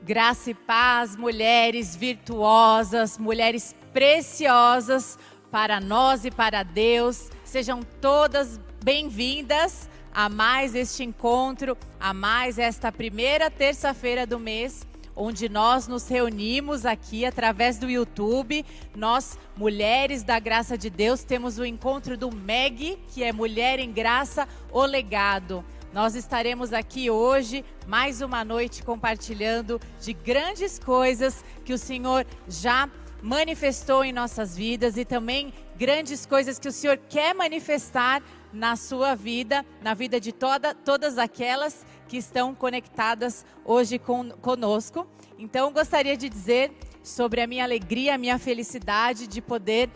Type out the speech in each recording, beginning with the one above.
Graça e paz, mulheres virtuosas, mulheres preciosas para nós e para Deus. Sejam todas bem-vindas a mais este encontro, a mais esta primeira terça-feira do mês, onde nós nos reunimos aqui através do YouTube. Nós, mulheres da graça de Deus, temos o encontro do MEG, que é Mulher em Graça, o Legado. Nós estaremos aqui hoje, mais uma noite, compartilhando de grandes coisas que o Senhor já manifestou em nossas vidas e também grandes coisas que o Senhor quer manifestar na sua vida, na vida de todas aquelas que estão conectadas hoje conosco. Então, gostaria de dizer sobre a minha alegria, a minha felicidade de poder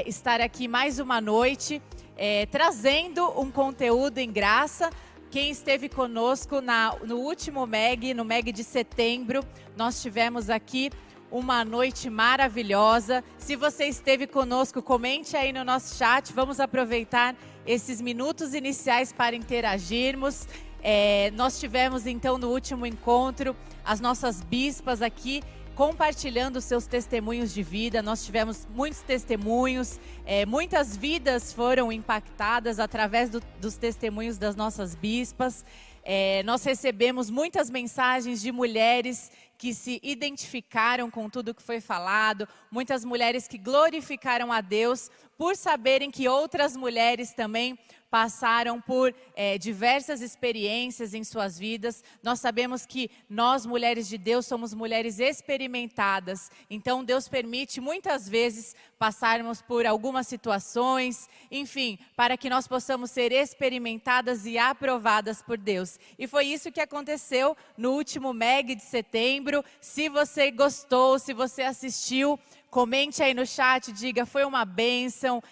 estar aqui mais uma noite, trazendo um conteúdo em graça. Quem esteve conosco no último MEG, no MEG de setembro, nós tivemos aqui uma noite maravilhosa. Se você esteve conosco, comente aí no nosso chat. Vamos aproveitar esses minutos iniciais para interagirmos. Nós tivemos então no último encontro as nossas bispas aqui compartilhando seus testemunhos de vida. Nós tivemos muitos testemunhos, muitas vidas foram impactadas através dos testemunhos das nossas bispas. Nós recebemos muitas mensagens de mulheres que se identificaram com tudo que foi falado, muitas mulheres que glorificaram a Deus por saberem que outras mulheres também passaram por diversas experiências em suas vidas. Nós sabemos que nós, mulheres de Deus, somos mulheres experimentadas. Então, Deus permite muitas vezes passarmos por algumas situações, enfim, para que nós possamos ser experimentadas e aprovadas por Deus. E foi isso que aconteceu no último MEG de setembro. Se você gostou, se você assistiu, comente aí no chat, diga, foi uma bênção.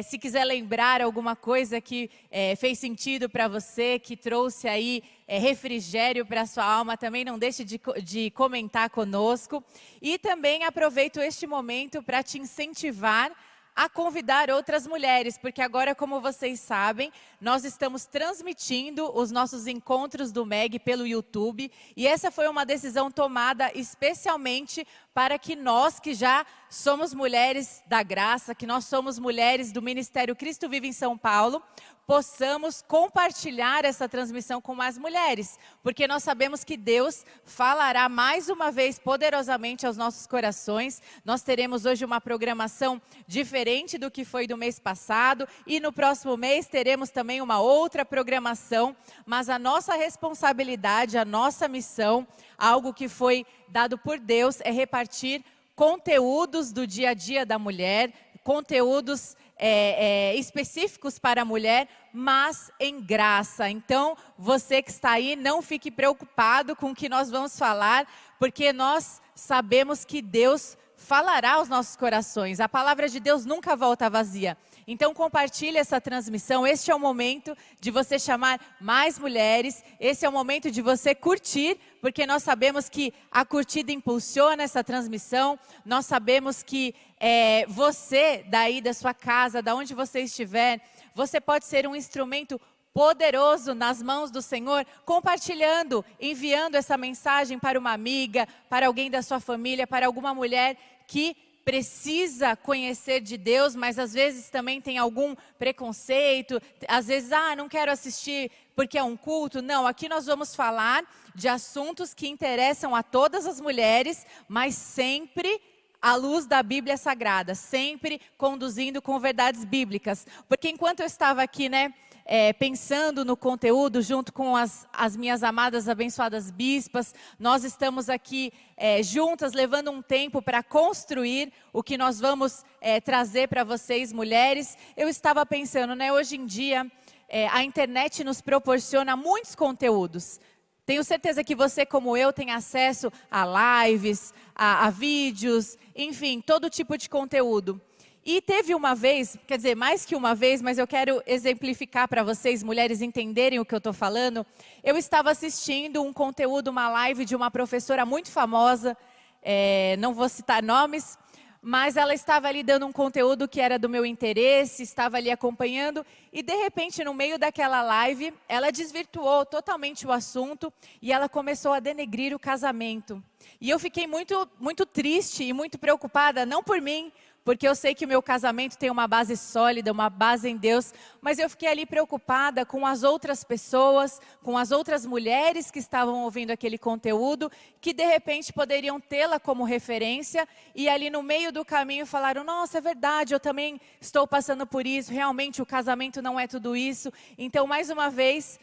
Se quiser lembrar alguma coisa que fez sentido para você, que trouxe aí refrigério para a sua alma, também não deixe de comentar conosco. E também aproveito este momento para te incentivar a convidar outras mulheres, porque agora, como vocês sabem, nós estamos transmitindo os nossos encontros do MEG pelo YouTube, e essa foi uma decisão tomada especialmente para que nós, que já somos mulheres da graça, que nós somos mulheres do Ministério Cristo Vive em São Paulo, possamos compartilhar essa transmissão com mais mulheres, porque nós sabemos que Deus falará mais uma vez poderosamente aos nossos corações. Nós teremos hoje uma programação diferente do que foi do mês passado, e no próximo mês teremos também uma outra programação, mas a nossa responsabilidade, a nossa missão, algo que foi dado por Deus, é repartir conteúdos do dia a dia da mulher, conteúdos específicos para a mulher, mas em graça. Então, você que está aí, não fique preocupado com o que nós vamos falar, porque nós sabemos que Deus falará aos nossos corações. A palavra de Deus nunca volta vazia. Então, compartilhe essa transmissão. Este é o momento de você chamar mais mulheres. Esse é o momento de você curtir, porque nós sabemos que a curtida impulsiona essa transmissão. Nós sabemos que você, daí da sua casa, da onde você estiver, você pode ser um instrumento poderoso nas mãos do Senhor, compartilhando, enviando essa mensagem para uma amiga, para alguém da sua família, para alguma mulher que precisa conhecer de Deus, mas às vezes também tem algum preconceito, às vezes, não quero assistir porque é um culto. Não, aqui nós vamos falar de assuntos que interessam a todas as mulheres, mas sempre à luz da Bíblia Sagrada, sempre conduzindo com verdades bíblicas. Porque enquanto eu estava aqui, pensando no conteúdo junto com as minhas amadas abençoadas bispas, nós estamos aqui juntas, levando um tempo para construir o que nós vamos trazer para vocês, mulheres. Eu estava pensando, hoje em dia, a internet nos proporciona muitos conteúdos. Tenho certeza que você, como eu, tem acesso a lives, a vídeos, enfim, todo tipo de conteúdo. E teve uma vez, quer dizer, mais que uma vez, mas eu quero exemplificar para vocês, mulheres, entenderem o que eu estou falando. Eu estava assistindo um conteúdo, uma live de uma professora muito famosa, não vou citar nomes, mas ela estava ali dando um conteúdo que era do meu interesse, estava ali acompanhando, e de repente, no meio daquela live, ela desvirtuou totalmente o assunto e ela começou a denegrir o casamento. E eu fiquei muito triste e muito preocupada, não por mim, porque eu sei que o meu casamento tem uma base sólida, uma base em Deus, mas eu fiquei ali preocupada com as outras pessoas, com as outras mulheres que estavam ouvindo aquele conteúdo, que de repente poderiam tê-la como referência, e ali no meio do caminho falaram, nossa, é verdade, eu também estou passando por isso, realmente o casamento não é tudo isso. Então, mais uma vez,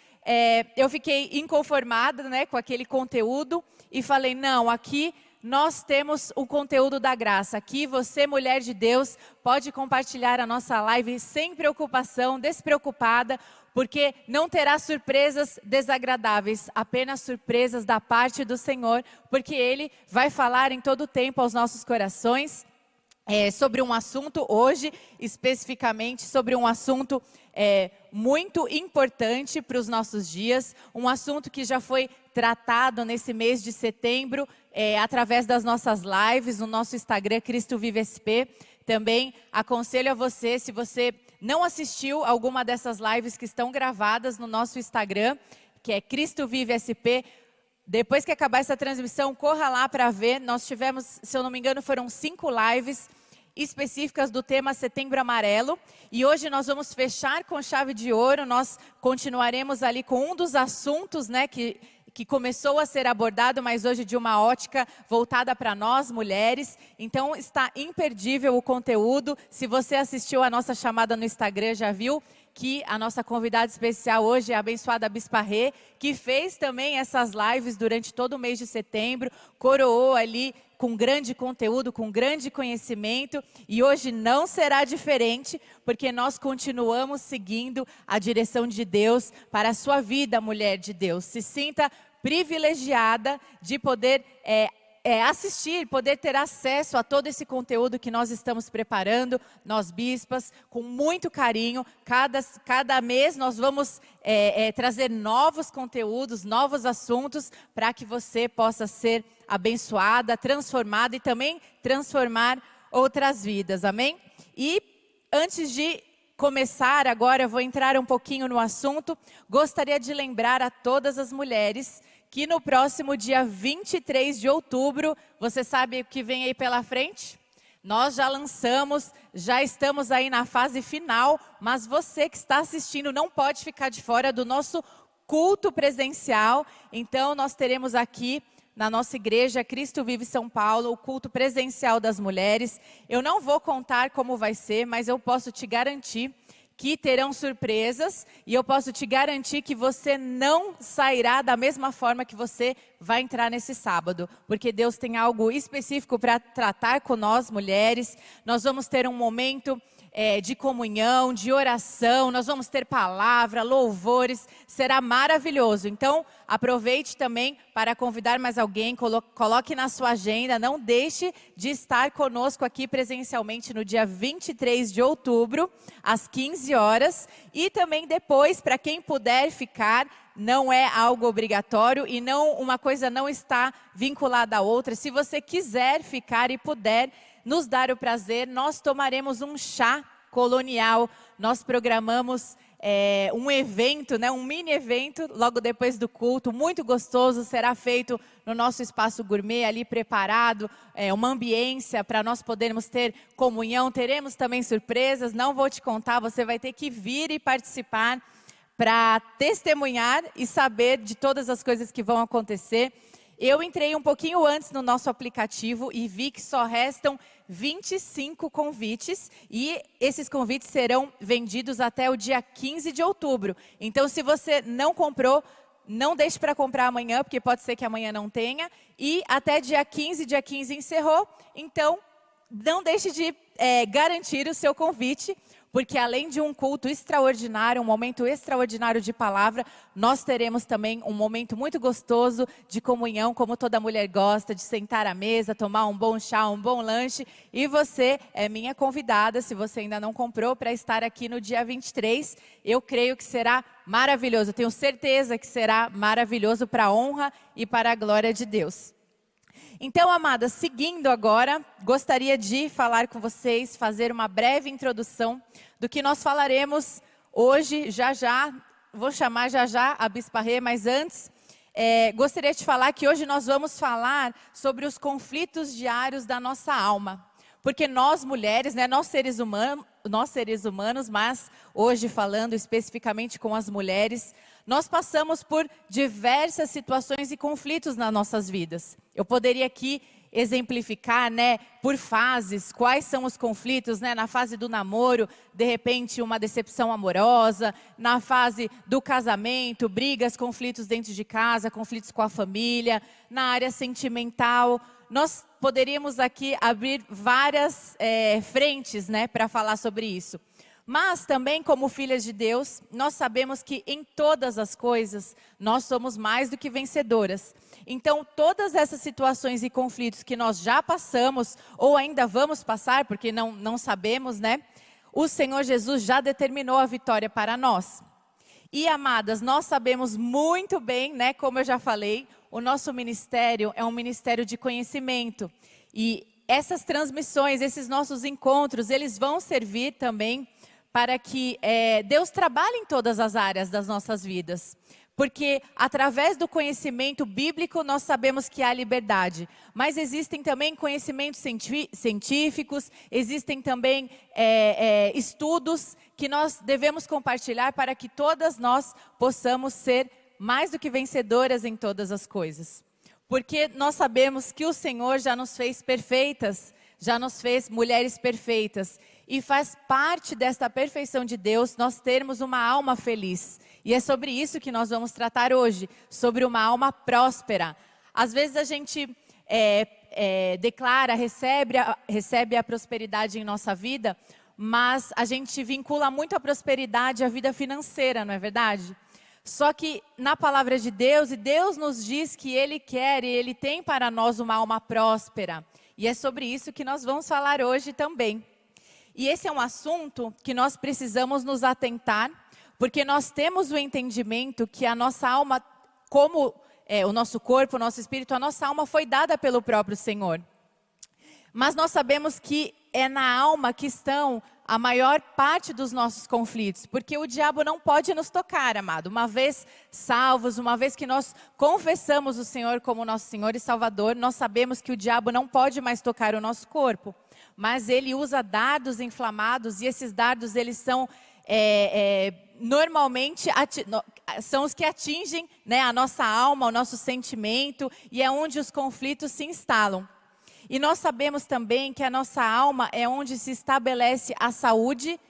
eu fiquei inconformada, né, com aquele conteúdo, e falei, não, aqui nós temos o conteúdo da graça. Aqui você, mulher de Deus, pode compartilhar a nossa live sem preocupação, despreocupada, porque não terá surpresas desagradáveis, apenas surpresas da parte do Senhor, porque Ele vai falar em todo o tempo aos nossos corações. Sobre um assunto, hoje especificamente, sobre um assunto muito importante para os nossos dias, um assunto que já foi tratado nesse mês de setembro, através das nossas lives, no nosso Instagram, Cristo Vive SP. Também aconselho a você, se você não assistiu alguma dessas lives que estão gravadas no nosso Instagram, que é Cristo Vive SP, depois que acabar essa transmissão, corra lá para ver. Nós tivemos, se eu não me engano, foram 5 lives específicas do tema Setembro Amarelo. E hoje nós vamos fechar com chave de ouro. Nós continuaremos ali com um dos assuntos, né, que começou a ser abordado, mas hoje de uma ótica voltada para nós, mulheres. Então está imperdível o conteúdo. Se você assistiu a nossa chamada no Instagram, já viu que a nossa convidada especial hoje é a abençoada Bispa Rê, que fez também essas lives durante todo o mês de setembro, coroou ali com grande conteúdo, com grande conhecimento, e hoje não será diferente, porque nós continuamos seguindo a direção de Deus para a sua vida, mulher de Deus. Se sinta privilegiada de poder assistir, poder ter acesso a todo esse conteúdo que nós estamos preparando, nós bispas, com muito carinho. Cada mês nós vamos trazer novos conteúdos, novos assuntos, para que você possa ser abençoada, transformada e também transformar outras vidas, amém? E antes de começar, agora eu vou entrar um pouquinho no assunto, gostaria de lembrar a todas as mulheres que no próximo dia 23 de outubro, você sabe o que vem aí pela frente? Nós já lançamos, já estamos aí na fase final, mas você que está assistindo não pode ficar de fora do nosso culto presencial. Então nós teremos aqui na nossa igreja Cristo Vive São Paulo, o culto presencial das mulheres. Eu não vou contar como vai ser, mas eu posso te garantir que terão surpresas, e eu posso te garantir que você não sairá da mesma forma que você vai entrar nesse sábado, porque Deus tem algo específico para tratar com nós, mulheres. Nós vamos ter um momento de comunhão, de oração, nós vamos ter palavra, louvores, será maravilhoso. Então, aproveite também para convidar mais alguém, coloque na sua agenda, não deixe de estar conosco aqui presencialmente no dia 23 de outubro, às 15 horas, e também depois, para quem puder ficar, não é algo obrigatório e uma coisa não está vinculada à outra. Se você quiser ficar e puder nos dar o prazer, nós tomaremos um chá colonial. Nós programamos um evento, né, um mini evento, logo depois do culto, muito gostoso, será feito no nosso espaço gourmet ali preparado, uma ambiência para nós podermos ter comunhão. Teremos também surpresas, não vou te contar, você vai ter que vir e participar para testemunhar e saber de todas as coisas que vão acontecer. Eu entrei um pouquinho antes no nosso aplicativo e vi que só restam 25 convites e esses convites serão vendidos até o dia 15 de outubro. Então, se você não comprou, não deixe para comprar amanhã, porque pode ser que amanhã não tenha. E até dia 15 encerrou. Então, não deixe de garantir o seu convite, porque além de um culto extraordinário, um momento extraordinário de palavra, nós teremos também um momento muito gostoso de comunhão, como toda mulher gosta, de sentar à mesa, tomar um bom chá, um bom lanche. E você é minha convidada, se você ainda não comprou, para estar aqui no dia 23. Eu creio que será maravilhoso, eu tenho certeza que será maravilhoso para a honra e para a glória de Deus. Então, amadas, seguindo agora, gostaria de falar com vocês, fazer uma breve introdução do que nós falaremos hoje, já já. Vou chamar já já a Bispa Rê, mas antes, gostaria de falar que hoje nós vamos falar sobre os conflitos diários da nossa alma. Porque nós mulheres, né, nós seres humanos, mas hoje falando especificamente com as mulheres, nós passamos por diversas situações e conflitos nas nossas vidas. Eu poderia aqui exemplificar, né, por fases, quais são os conflitos, né, na fase do namoro, de repente uma decepção amorosa, na fase do casamento, brigas, conflitos dentro de casa, conflitos com a família, na área sentimental. Nós poderíamos aqui abrir várias frentes, né, para falar sobre isso. Mas também, como filhas de Deus, nós sabemos que em todas as coisas, nós somos mais do que vencedoras. Então, todas essas situações e conflitos que nós já passamos, ou ainda vamos passar, porque não sabemos, né? O Senhor Jesus já determinou a vitória para nós. E, amadas, nós sabemos muito bem, né, como eu já falei, o nosso ministério é um ministério de conhecimento. E essas transmissões, esses nossos encontros, eles vão servir também para que Deus trabalhe em todas as áreas das nossas vidas. Porque através do conhecimento bíblico nós sabemos que há liberdade. Mas existem também conhecimentos científicos, existem também estudos que nós devemos compartilhar para que todas nós possamos ser mais do que vencedoras em todas as coisas. Porque nós sabemos que o Senhor já nos fez perfeitas, já nos fez mulheres perfeitas. E faz parte desta perfeição de Deus nós termos uma alma feliz. E é sobre isso que nós vamos tratar hoje, sobre uma alma próspera. Às vezes a gente declara, recebe a prosperidade em nossa vida, mas a gente vincula muito a prosperidade à vida financeira, não é verdade? Só que na palavra de Deus, e Deus nos diz que Ele quer e Ele tem para nós uma alma próspera. E é sobre isso que nós vamos falar hoje também. E esse é um assunto que nós precisamos nos atentar, porque nós temos o entendimento que a nossa alma, como o nosso corpo, o nosso espírito, a nossa alma foi dada pelo próprio Senhor. Mas nós sabemos que é na alma que estão a maior parte dos nossos conflitos, porque o diabo não pode nos tocar, amado. Uma vez salvos, uma vez que nós confessamos o Senhor como nosso Senhor e Salvador, nós sabemos que o diabo não pode mais tocar o nosso corpo. Mas ele usa dardos inflamados e esses dardos eles são normalmente são os que atingem, né, a nossa alma, o nosso sentimento e é onde os conflitos se instalam. E nós sabemos também que a nossa alma é onde se estabelece a saúde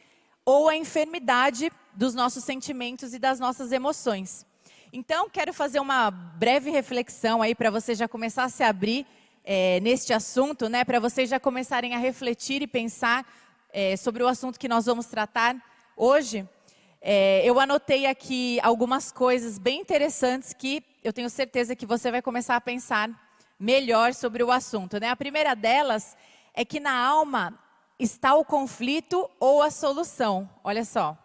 ou a enfermidade dos nossos sentimentos e das nossas emoções. Então, quero fazer uma breve reflexão aí para você já começar a se abrir neste assunto, né? Para vocês já começarem a refletir e pensar sobre o assunto que nós vamos tratar hoje. Eu anotei aqui algumas coisas bem interessantes que eu tenho certeza que você vai começar a pensar melhor sobre o assunto, né? A primeira delas é que na alma está o conflito ou a solução. Olha só.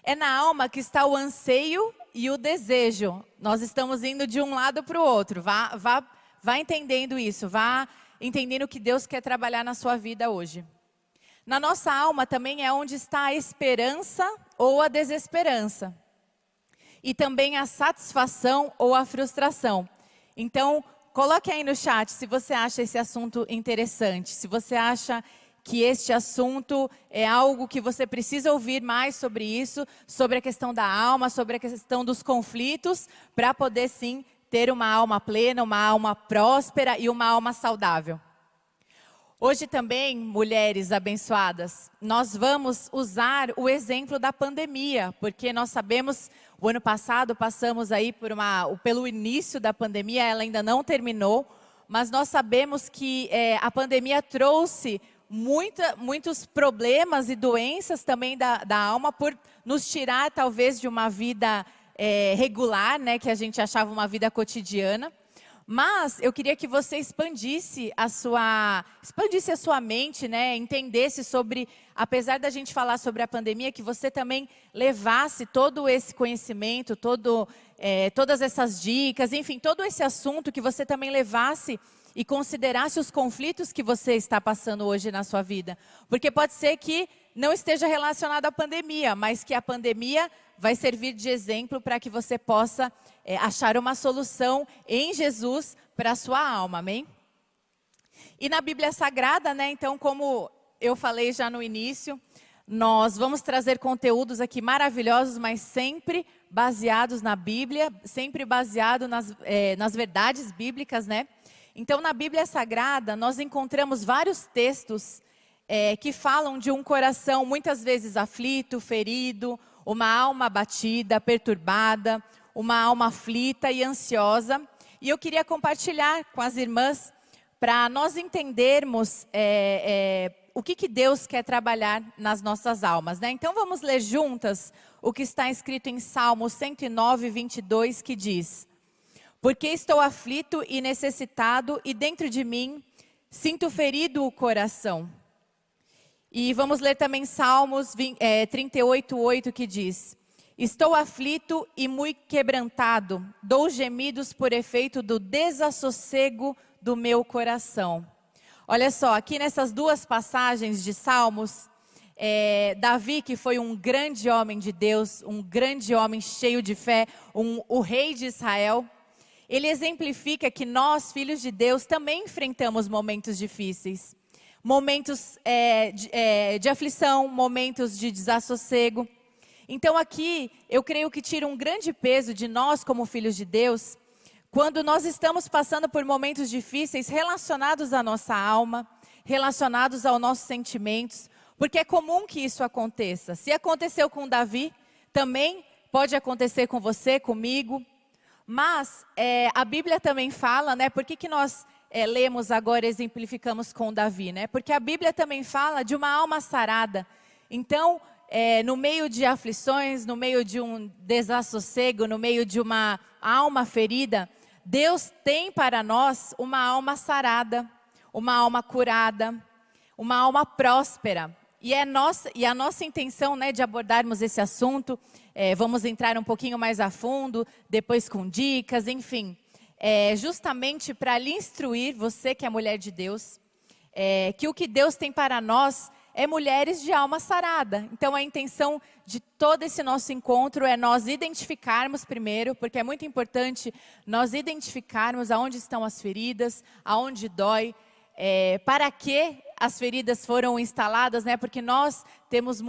É na alma que está o anseio e o desejo. Nós estamos indo de um lado para o outro. Vá entendendo isso. Vá entendendo o que Deus quer trabalhar na sua vida hoje. Na nossa alma também é onde está a esperança ou a desesperança. E também a satisfação ou a frustração. Então, coloque aí no chat se você acha esse assunto interessante, se você acha que este assunto é algo que você precisa ouvir mais sobre isso, sobre a questão da alma, sobre a questão dos conflitos, para poder sim ter uma alma plena, uma alma próspera e uma alma saudável. Hoje também, mulheres abençoadas, nós vamos usar o exemplo da pandemia, porque nós sabemos, o ano passado passamos aí pelo início da pandemia, ela ainda não terminou, mas nós sabemos que a pandemia trouxe muitos problemas e doenças também da alma, por nos tirar talvez de uma vida regular, né, que a gente achava uma vida cotidiana. Mas eu queria que você expandisse a sua mente, né? Entendesse sobre, apesar da gente falar sobre a pandemia, que você também levasse todo esse conhecimento, todas essas dicas, enfim, todo esse assunto, que você também levasse e considerasse os conflitos que você está passando hoje na sua vida. Porque pode ser que não esteja relacionado à pandemia, mas que a pandemia vai servir de exemplo para que você possa achar uma solução em Jesus para a sua alma, amém? E na Bíblia Sagrada, né, então, como eu falei já no início, nós vamos trazer conteúdos aqui maravilhosos, mas sempre baseados na Bíblia, sempre baseado nas verdades bíblicas, né? Então, na Bíblia Sagrada, nós encontramos vários textos que falam de um coração muitas vezes aflito, ferido, uma alma abatida, perturbada, uma alma aflita e ansiosa. E eu queria compartilhar com as irmãs para nós entendermos o que Deus quer trabalhar nas nossas almas, né? Então vamos ler juntas o que está escrito em Salmo 109, 22, que diz: porque estou aflito e necessitado, e dentro de mim sinto ferido o coração. E vamos ler também Salmos 38, 8, que diz: estou aflito e muito quebrantado, dou gemidos por efeito do desassossego do meu coração. Olha só, aqui nessas duas passagens de Salmos, Davi, que foi um grande homem de Deus, um grande homem cheio de fé, o rei de Israel, ele exemplifica que nós, filhos de Deus, também enfrentamos momentos difíceis. Momentos de aflição, momentos de desassossego. Então aqui, eu creio que tira um grande peso de nós como filhos de Deus, quando nós estamos passando por momentos difíceis relacionados à nossa alma, relacionados aos nossos sentimentos, porque é comum que isso aconteça. Se aconteceu com Davi, também pode acontecer com você, comigo. Mas a Bíblia também fala, né? Por que nós lemos agora, exemplificamos com Davi, né? Porque a Bíblia também fala de uma alma sarada. Então, no meio de aflições, no meio de um desassossego, no meio de uma alma ferida, Deus tem para nós uma alma sarada, uma alma curada, uma alma próspera. E a nossa intenção, né, de abordarmos esse assunto, vamos entrar um pouquinho mais a fundo, depois com dicas, enfim, justamente para lhe instruir, você que é mulher de Deus, que o que Deus tem para nós é mulheres de alma sarada. Então a intenção de todo esse nosso encontro é nós identificarmos primeiro, porque é muito importante nós identificarmos aonde estão as feridas, aonde dói, para que as feridas foram instaladas, né? Porque nós temos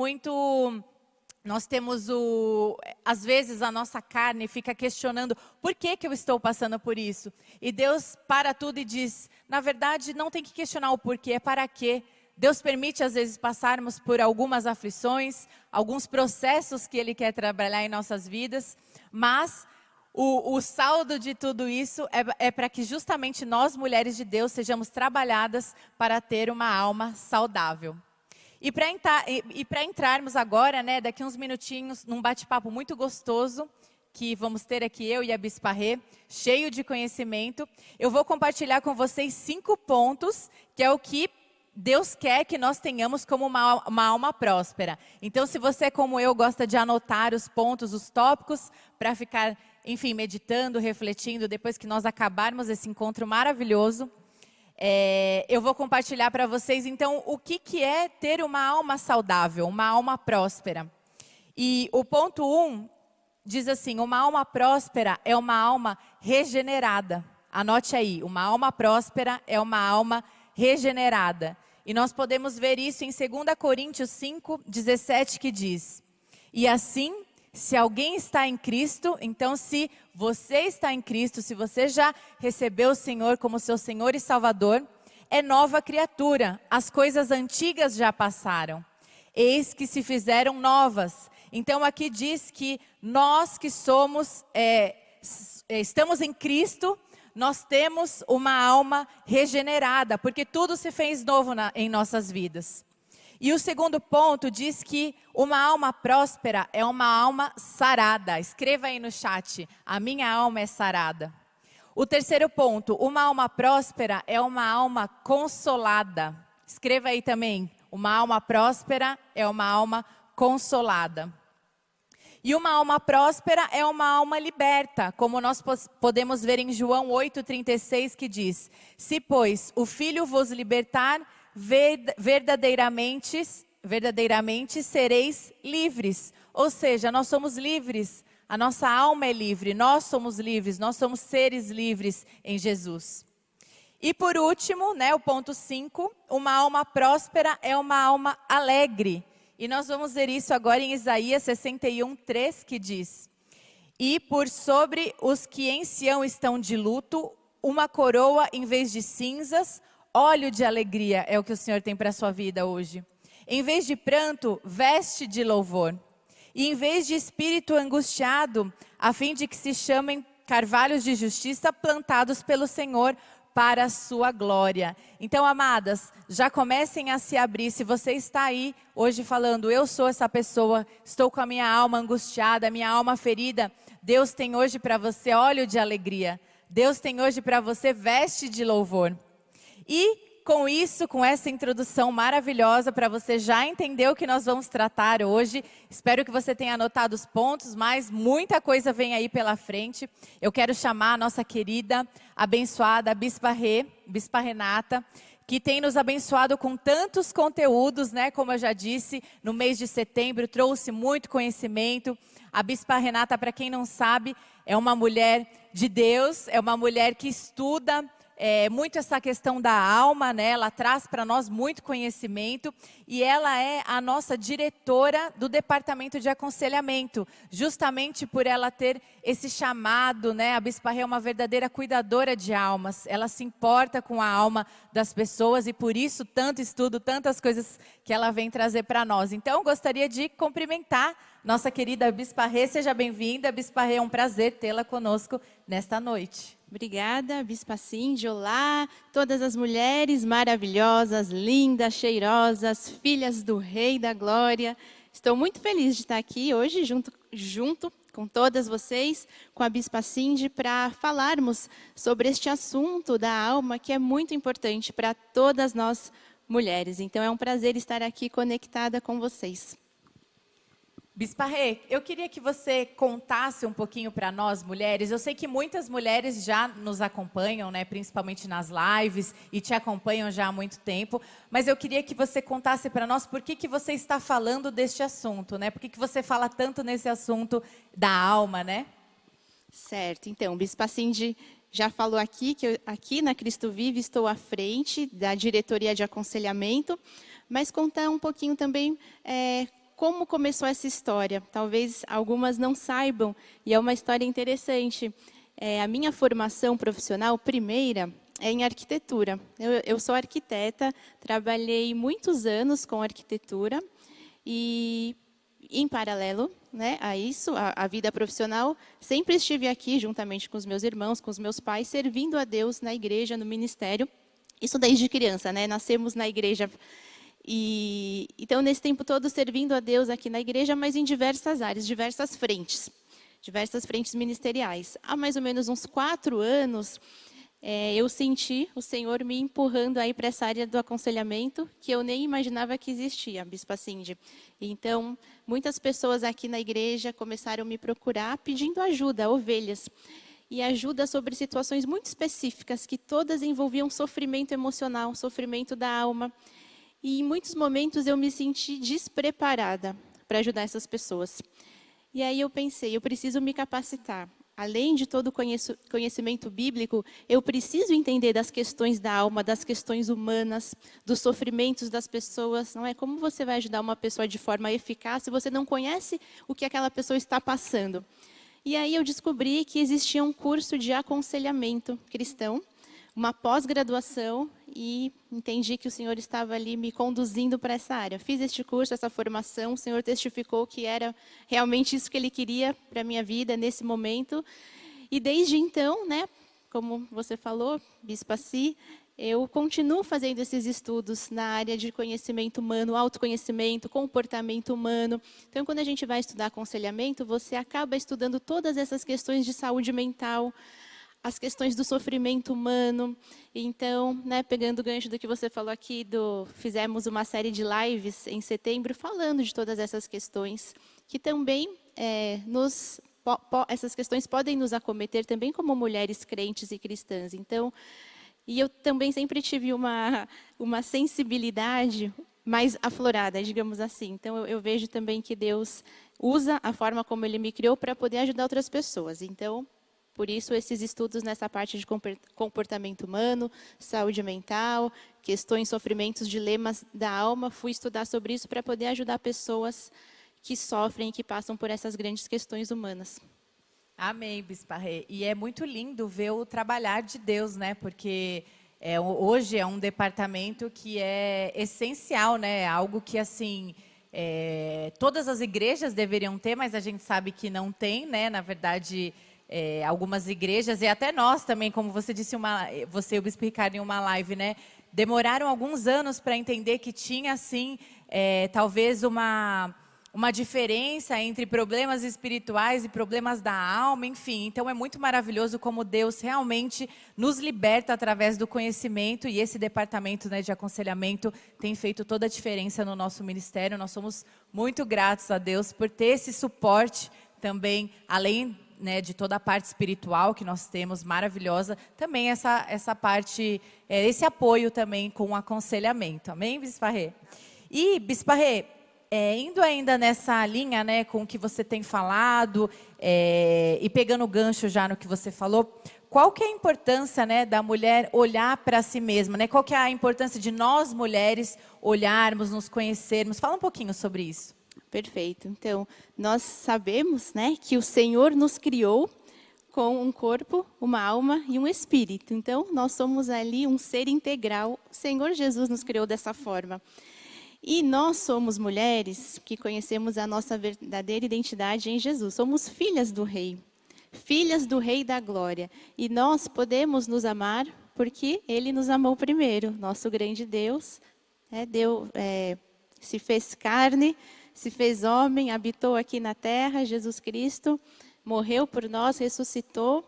às vezes a nossa carne fica questionando, por que eu estou passando por isso? E Deus para tudo e diz, na verdade não tem que questionar o porquê, é para quê? Deus permite às vezes passarmos por algumas aflições, alguns processos que Ele quer trabalhar em nossas vidas, mas o saldo de tudo isso é para que justamente nós, mulheres de Deus, sejamos trabalhadas para ter uma alma saudável. E para entrarmos agora, né, daqui uns minutinhos, num bate-papo muito gostoso, que vamos ter aqui eu e a Bispa Rê, cheio de conhecimento, eu vou compartilhar com vocês 5 pontos, que é o que Deus quer que nós tenhamos como uma alma próspera. Então, se você, como eu, gosta de anotar os pontos, os tópicos, para ficar, enfim, meditando, refletindo, depois que nós acabarmos esse encontro maravilhoso, eu vou compartilhar para vocês, então, o que é ter uma alma saudável, uma alma próspera. E o ponto 1 diz assim, uma alma próspera é uma alma regenerada. Anote aí, uma alma próspera é uma alma regenerada. E nós podemos ver isso em 2 Coríntios 5, 17, que diz: e assim, se alguém está em Cristo, então se você está em Cristo, se você já recebeu o Senhor como seu Senhor e Salvador, é nova criatura, as coisas antigas já passaram, eis que se fizeram novas. Então aqui diz que nós que estamos em Cristo, nós temos uma alma regenerada, porque tudo se fez novo em nossas vidas. E o segundo ponto diz que uma alma próspera é uma alma sarada. Escreva aí no chat, a minha alma é sarada. O terceiro ponto, uma alma próspera é uma alma consolada. Escreva aí também, uma alma próspera é uma alma consolada. E uma alma próspera é uma alma liberta, como nós podemos ver em João 8,36, que diz: se, pois, o Filho vos libertar, verdadeiramente sereis livres. Ou seja, nós somos livres, a nossa alma é livre, nós somos livres, nós somos seres livres em Jesus. E por último, o ponto 5, uma alma próspera é uma alma alegre. E nós vamos ver isso agora em Isaías 61:3, que diz: e por sobre os que em Sião estão de luto, uma coroa em vez de cinzas, óleo de alegria é o que o Senhor tem para a sua vida hoje. Em vez de pranto, veste de louvor. E em vez de espírito angustiado, a fim de que se chamem carvalhos de justiça plantados pelo Senhor, para a sua glória. Então, amadas, já comecem a se abrir. Se você está aí hoje falando, eu sou essa pessoa, estou com a minha alma angustiada, a minha alma ferida, Deus tem hoje para você óleo de alegria. Deus tem hoje para você veste de louvor. E com isso, com essa introdução maravilhosa, para você já entender o que nós vamos tratar hoje, espero que você tenha anotado os pontos, mas muita coisa vem aí pela frente. Eu quero chamar a nossa querida, abençoada Bispa Renata, que tem nos abençoado com tantos conteúdos, como eu já disse, no mês de setembro, trouxe muito conhecimento. A Bispa Renata, para quem não sabe, é uma mulher de Deus, é uma mulher que estuda muito essa questão da alma, ela traz para nós muito conhecimento e ela é a nossa diretora do departamento de aconselhamento, justamente por ela ter esse chamado, a Bispa Rê é uma verdadeira cuidadora de almas, ela se importa com a alma das pessoas e por isso tanto estudo, tantas coisas que ela vem trazer para nós. Então, gostaria de cumprimentar nossa querida Bispa Rê, seja bem-vinda. Bispa Rê, é um prazer tê-la conosco nesta noite. Obrigada, Bispa Cindy. Olá, todas as mulheres maravilhosas, lindas, cheirosas, filhas do Rei da Glória. Estou muito feliz de estar aqui hoje junto com todas vocês, com a Bispa Cindy, para falarmos sobre este assunto da alma que é muito importante para todas nós mulheres. Então é um prazer estar aqui conectada com vocês. Bispa Rê, eu queria que você contasse um pouquinho para nós, mulheres. Eu sei que muitas mulheres já nos acompanham, principalmente nas lives, e te acompanham já há muito tempo. Mas eu queria que você contasse para nós por que você está falando deste assunto, Por que você fala tanto nesse assunto da alma, Certo. Então, Bispa Cindy já falou aqui que eu, aqui na Cristo Vive, estou à frente da diretoria de aconselhamento, mas contar um pouquinho também como começou essa história. Talvez algumas não saibam, e é uma história interessante. A minha formação profissional primeira é em arquitetura. Eu sou arquiteta, trabalhei muitos anos com arquitetura e, em paralelo a isso, a vida profissional, sempre estive aqui juntamente com os meus irmãos, com os meus pais, servindo a Deus na igreja, no ministério. Isso desde criança, Nascemos na igreja. E então, nesse tempo todo, servindo a Deus aqui na igreja, mas em diversas áreas, diversas frentes ministeriais. Há mais ou menos uns 4 anos, eu senti o Senhor me empurrando aí para essa área do aconselhamento, que eu nem imaginava que existia, Bispa Cindy. Então, muitas pessoas aqui na igreja começaram a me procurar pedindo ajuda, ovelhas. E ajuda sobre situações muito específicas, que todas envolviam sofrimento emocional, sofrimento da alma. E em muitos momentos eu me senti despreparada para ajudar essas pessoas. E aí eu pensei, eu preciso me capacitar. Além de todo o conhecimento bíblico, eu preciso entender das questões da alma, das questões humanas, dos sofrimentos das pessoas. Não é como você vai ajudar uma pessoa de forma eficaz se você não conhece o que aquela pessoa está passando. E aí eu descobri que existia um curso de aconselhamento cristão, uma pós-graduação, e entendi que o Senhor estava ali me conduzindo para essa área. Fiz este curso, essa formação, o Senhor testificou que era realmente isso que Ele queria para a minha vida nesse momento. E desde então, como você falou, Bispa Si, eu continuo fazendo esses estudos na área de conhecimento humano, autoconhecimento, comportamento humano. Então, quando a gente vai estudar aconselhamento, você acaba estudando todas essas questões de saúde mental, as questões do sofrimento humano. Então, pegando o gancho do que você falou aqui, fizemos uma série de lives em setembro falando de todas essas questões, que também essas questões podem nos acometer também como mulheres crentes e cristãs. Então, e eu também sempre tive uma sensibilidade mais aflorada, digamos assim. Então, eu vejo também que Deus usa a forma como Ele me criou para poder ajudar outras pessoas. Então, por isso, esses estudos nessa parte de comportamento humano, saúde mental, questões, sofrimentos, dilemas da alma, fui estudar sobre isso para poder ajudar pessoas que sofrem e que passam por essas grandes questões humanas. Amém, Bispa Rê. E é muito lindo ver o trabalhar de Deus, né? Porque hoje é um departamento que é essencial, né? Algo que, assim, todas as igrejas deveriam ter, mas a gente sabe que não tem, né? Na verdade, algumas igrejas, e até nós também, como você disse, você e o Bispo Ricardo em uma live, né? Demoraram alguns anos para entender que tinha, assim, talvez uma diferença entre problemas espirituais e problemas da alma, enfim. Então, é muito maravilhoso como Deus realmente nos liberta através do conhecimento, e esse departamento, né, de aconselhamento tem feito toda a diferença no nosso ministério. Nós somos muito gratos a Deus por ter esse suporte também, além, né, de toda a parte espiritual que nós temos, maravilhosa, também essa parte, esse apoio também com o aconselhamento. Amém, Bispa Rê? E, Bispa Rê, indo ainda nessa linha, né, com o que você tem falado, e pegando o gancho já no que você falou, qual que é a importância, né, da mulher olhar para si mesma, né? Qual que é a importância de nós, mulheres, olharmos, nos conhecermos? Fala um pouquinho sobre isso. Perfeito. Então, nós sabemos, né, que o Senhor nos criou com um corpo, uma alma e um espírito. Então, nós somos ali um ser integral. O Senhor Jesus nos criou dessa forma. E nós somos mulheres que conhecemos a nossa verdadeira identidade em Jesus. Somos filhas do Rei da glória. E nós podemos nos amar porque Ele nos amou primeiro. Nosso grande Deus se fez carne, se fez homem, habitou aqui na terra, Jesus Cristo, morreu por nós, ressuscitou.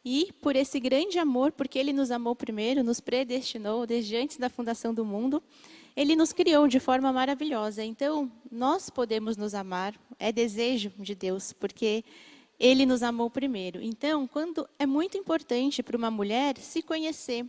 E por esse grande amor, porque Ele nos amou primeiro, nos predestinou desde antes da fundação do mundo, Ele nos criou de forma maravilhosa. Então, nós podemos nos amar, é desejo de Deus, porque Ele nos amou primeiro. Então, é muito importante para uma mulher se conhecer,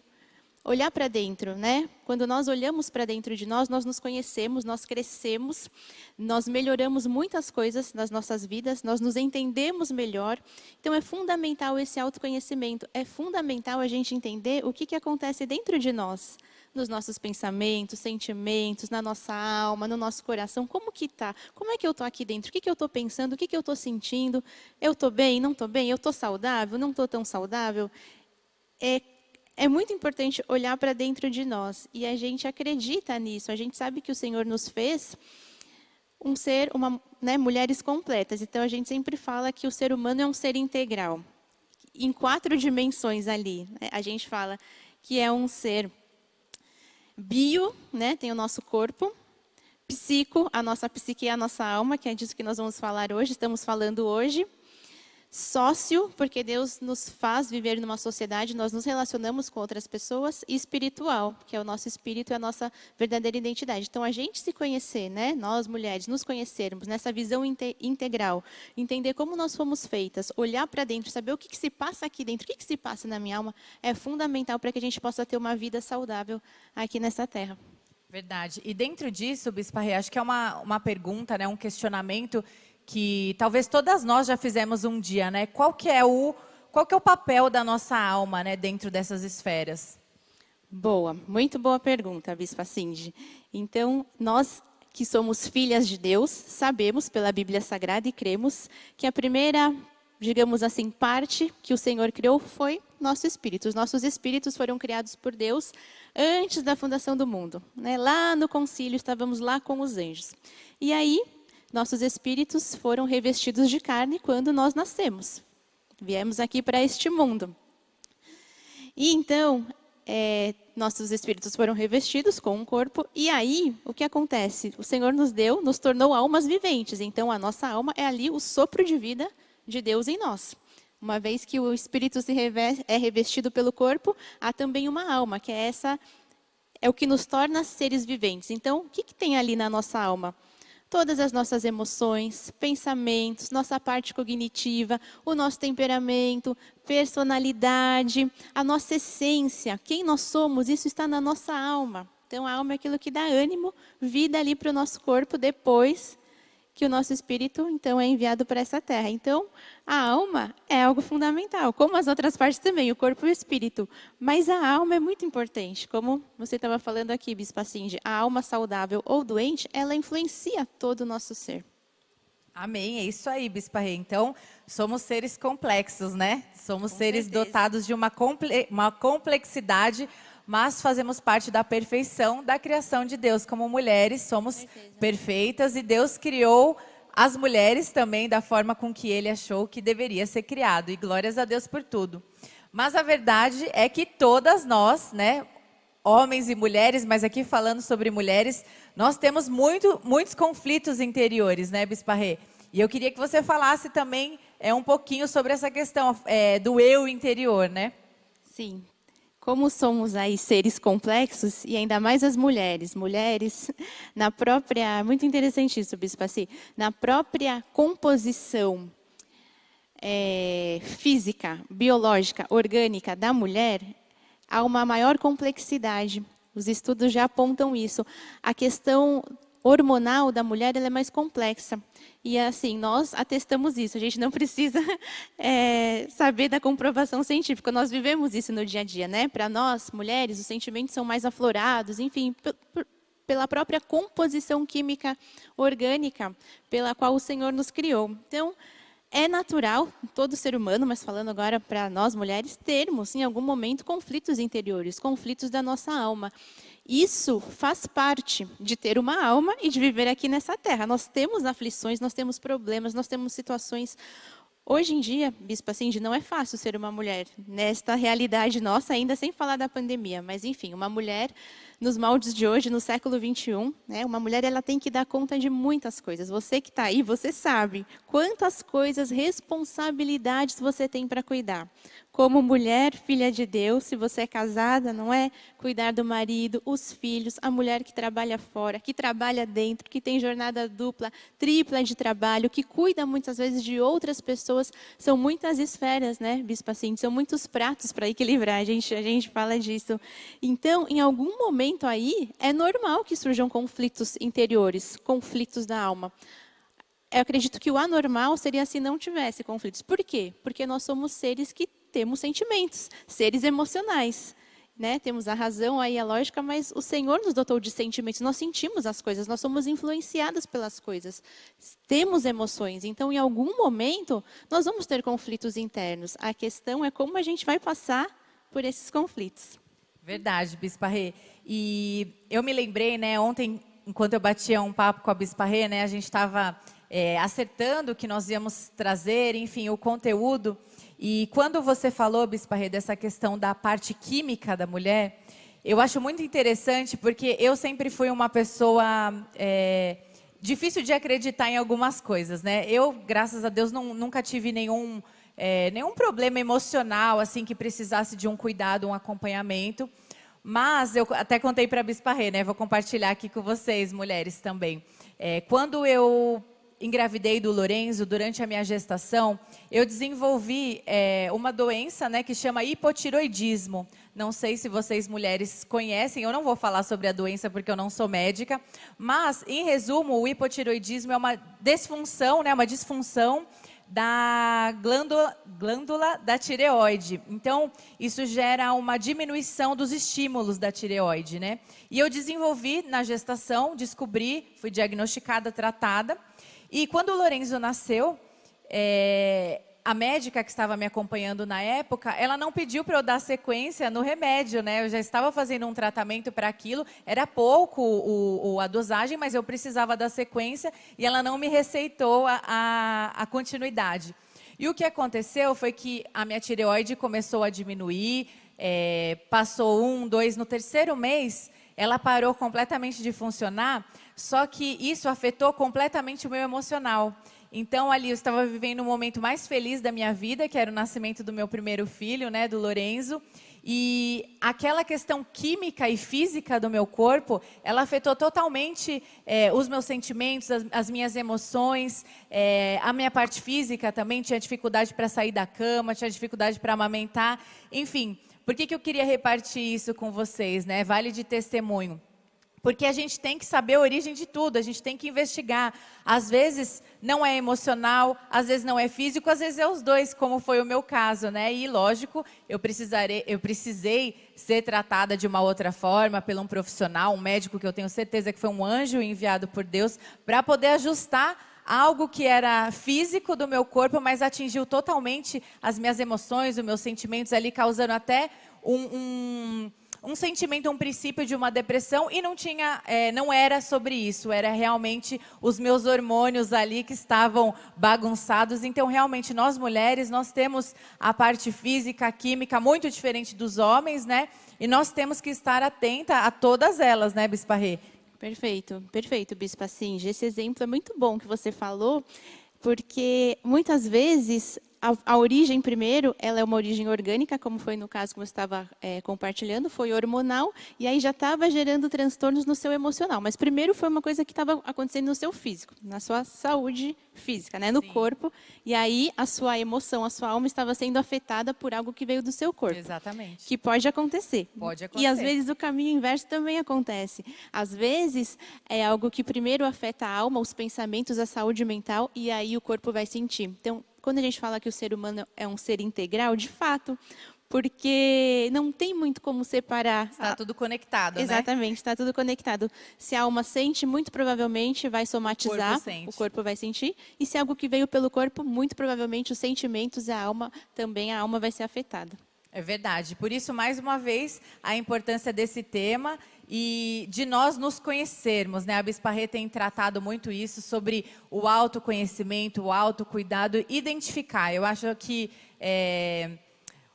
olhar para dentro, né? Quando nós olhamos para dentro de nós nos conhecemos, nós crescemos, nós melhoramos muitas coisas nas nossas vidas, nós nos entendemos melhor. Então, é fundamental esse autoconhecimento, é fundamental a gente entender o que acontece dentro de nós, nos nossos pensamentos, sentimentos, na nossa alma, no nosso coração. Como que tá? Como é que eu estou aqui dentro? O que eu estou pensando? O que eu estou sentindo? Eu estou bem? Não estou bem? Eu estou saudável? Não estou tão saudável? É muito importante olhar para dentro de nós. E a gente acredita nisso. A gente sabe que o Senhor nos fez mulheres completas. Então, a gente sempre fala que o ser humano é um ser integral. Em 4 dimensões ali. A gente fala que é um ser bio, né, tem o nosso corpo. Psico, a nossa psique é a nossa alma, que é disso que nós vamos falar hoje, estamos falando hoje. Sócio, porque Deus nos faz viver numa sociedade, nós nos relacionamos com outras pessoas. E espiritual, que é o nosso espírito e a nossa verdadeira identidade. Então, a gente se conhecer, né, nós mulheres, nos conhecermos nessa visão integral, entender como nós fomos feitas, olhar para dentro, saber o que se passa aqui dentro, o que se passa na minha alma, é fundamental para que a gente possa ter uma vida saudável aqui nessa terra. Verdade. E dentro disso, Bispa Rê, acho que é uma pergunta, né, um questionamento que talvez todas nós já fizemos um dia, né? Qual que é o papel da nossa alma, né, dentro dessas esferas? Boa, muito boa pergunta, Bispa Cindy. Então, nós que somos filhas de Deus, sabemos pela Bíblia Sagrada e cremos que a primeira, digamos assim, parte que o Senhor criou foi nosso espírito. Os nossos espíritos foram criados por Deus antes da fundação do mundo, né? Lá no concílio, estávamos lá com os anjos. E aí, nossos espíritos foram revestidos de carne quando nós nascemos. Viemos aqui para este mundo. E então, nossos espíritos foram revestidos com um corpo. E aí, o que acontece? O Senhor nos tornou almas viventes. Então, a nossa alma é ali o sopro de vida de Deus em nós. Uma vez que o espírito é revestido pelo corpo, há também uma alma, que é o que nos torna seres viventes. Então, o que tem ali na nossa alma? todas as nossas emoções, pensamentos, nossa parte cognitiva, o nosso temperamento, personalidade, a nossa essência, quem nós somos, isso está na nossa alma. Então, a alma é aquilo que dá ânimo, vida ali para o nosso corpo depois que o nosso espírito, então, é enviado para essa terra. Então, a alma é algo fundamental, como as outras partes também, o corpo e o espírito. Mas a alma é muito importante, como você estava falando aqui, Bispa Cindy, a alma saudável ou doente, ela influencia todo o nosso ser. Amém, é isso aí, Bispa Rê. Então, somos seres complexos, né? Somos seres dotados de uma complexidade, mas fazemos parte da perfeição da criação de Deus. Como mulheres, somos perfeitas e Deus criou as mulheres também da forma com que Ele achou que deveria ser criado. E glórias a Deus por tudo. Mas a verdade é que todas nós, né, homens e mulheres, mas aqui falando sobre mulheres, nós temos muitos conflitos interiores, né, Bispa Rê? E eu queria que você falasse também um pouquinho sobre essa questão do eu interior, né? Sim. Como somos aí seres complexos, e ainda mais as mulheres, na própria, muito interessante isso, Bispa Cí, na própria composição física, biológica, orgânica da mulher, há uma maior complexidade. Os estudos já apontam isso. A questão hormonal da mulher ela é mais complexa. E assim, nós atestamos isso. A gente não precisa saber da comprovação científica. Nós vivemos isso no dia a dia, né? Para nós, mulheres, os sentimentos são mais aflorados, enfim, pela própria composição química orgânica pela qual o Senhor nos criou. Então, é natural, todo ser humano, mas falando agora para nós mulheres, termos em algum momento conflitos interiores, conflitos da nossa alma. Isso faz parte de ter uma alma e de viver aqui nessa terra. Nós temos aflições, nós temos problemas, nós temos situações. Hoje em dia, Bispa Cindy, não é fácil ser uma mulher nesta realidade nossa, ainda sem falar da pandemia. Mas, enfim, uma mulher nos moldes de hoje, no século XXI, né, uma mulher ela tem que dar conta de muitas coisas. Você que está aí, você sabe quantas coisas, responsabilidades você tem para cuidar. Como mulher, filha de Deus, se você é casada, não é? Cuidar do marido, os filhos, a mulher que trabalha fora, que trabalha dentro, que tem jornada dupla, tripla de trabalho, que cuida muitas vezes de outras pessoas. São muitas esferas, né, Bispa Cindy? São muitos pratos para equilibrar, a gente fala disso. Então, em algum momento aí, é normal que surjam conflitos interiores, conflitos da alma. Eu acredito que o anormal seria se não tivesse conflitos. Por quê? Porque nós somos seres que temos sentimentos, seres emocionais, né? Temos a razão aí, a lógica, mas o Senhor nos dotou de sentimentos. Nós sentimos as coisas, nós somos influenciadas pelas coisas. Temos emoções, então em algum momento nós vamos ter conflitos internos. A questão é como a gente vai passar por esses conflitos. Verdade, Bispa Rê. E eu me lembrei, né, ontem, enquanto eu batia um papo com a Bispa Rê, né, a gente estava acertando o que nós íamos trazer, enfim, o conteúdo. E quando você falou, Bispa Rê, dessa questão da parte química da mulher, eu acho muito interessante, porque eu sempre fui uma pessoa difícil de acreditar em algumas coisas, né? Eu, graças a Deus, nunca tive nenhum problema emocional, assim, que precisasse de um cuidado, um acompanhamento. Mas eu até contei para a Bispa Rê, né? Vou compartilhar aqui com vocês, mulheres, também. Quando eu engravidei do Lorenzo, durante a minha gestação, eu desenvolvi uma doença, né, que chama hipotiroidismo. Não sei se vocês mulheres conhecem, eu não vou falar sobre a doença porque eu não sou médica, mas, em resumo, o hipotiroidismo é uma disfunção, né, uma disfunção da glândula da tireoide. Então, isso gera uma diminuição dos estímulos da tireoide, né? E eu desenvolvi na gestação, descobri, fui diagnosticada, tratada. E quando o Lorenzo nasceu, a médica que estava me acompanhando na época, ela não pediu para eu dar sequência no remédio, né? Eu já estava fazendo um tratamento para aquilo, era pouco a dosagem, mas eu precisava da sequência e ela não me receitou a continuidade. E o que aconteceu foi que a minha tireoide começou a diminuir, passou 1, 2, no terceiro mês, ela parou completamente de funcionar, só que isso afetou completamente o meu emocional. Então, ali, eu estava vivendo um momento mais feliz da minha vida, que era o nascimento do meu primeiro filho, né, do Lorenzo. E aquela questão química e física do meu corpo, ela afetou totalmente os meus sentimentos, as minhas emoções, a minha parte física também, tinha dificuldade para sair da cama, tinha dificuldade para amamentar, enfim. Por que eu queria repartir isso com vocês, né? Vale de testemunho. Porque a gente tem que saber a origem de tudo, a gente tem que investigar. Às vezes não é emocional, às vezes não é físico, às vezes é os dois, como foi o meu caso, né? E lógico, eu precisei ser tratada de uma outra forma, por um profissional, um médico que eu tenho certeza que foi um anjo enviado por Deus, para poder ajustar algo que era físico do meu corpo, mas atingiu totalmente as minhas emoções, os meus sentimentos ali, causando até um sentimento, um princípio de uma depressão, e não era sobre isso, era realmente os meus hormônios ali que estavam bagunçados. Então, realmente, nós mulheres, nós temos a parte física, a química, muito diferente dos homens, né? E nós temos que estar atenta a todas elas, né, Bispa Rê? Perfeito, perfeito, Bispa Cindy. Esse exemplo é muito bom que você falou, porque muitas vezes a origem, primeiro, ela é uma origem orgânica, como foi no caso que você estava compartilhando, foi hormonal, e aí já estava gerando transtornos no seu emocional. Mas primeiro foi uma coisa que estava acontecendo no seu físico, na sua saúde física, né, no corpo, e aí a sua emoção, a sua alma estava sendo afetada por algo que veio do seu corpo. Exatamente. Que pode acontecer. Pode acontecer. E às vezes o caminho inverso também acontece. Às vezes é algo que primeiro afeta a alma, os pensamentos, a saúde mental, e aí o corpo vai sentir. Então, quando a gente fala que o ser humano é um ser integral, de fato, porque não tem muito como separar. Está tudo conectado, né? Exatamente, está tudo conectado. Se a alma sente, muito provavelmente vai somatizar, o corpo vai sentir. E se é algo que veio pelo corpo, muito provavelmente os sentimentos e a alma vai ser afetada. É verdade. Por isso, mais uma vez, a importância desse tema e de nós nos conhecermos, né? A Bispa Rê tem tratado muito isso, sobre o autoconhecimento, o autocuidado, identificar. Eu acho que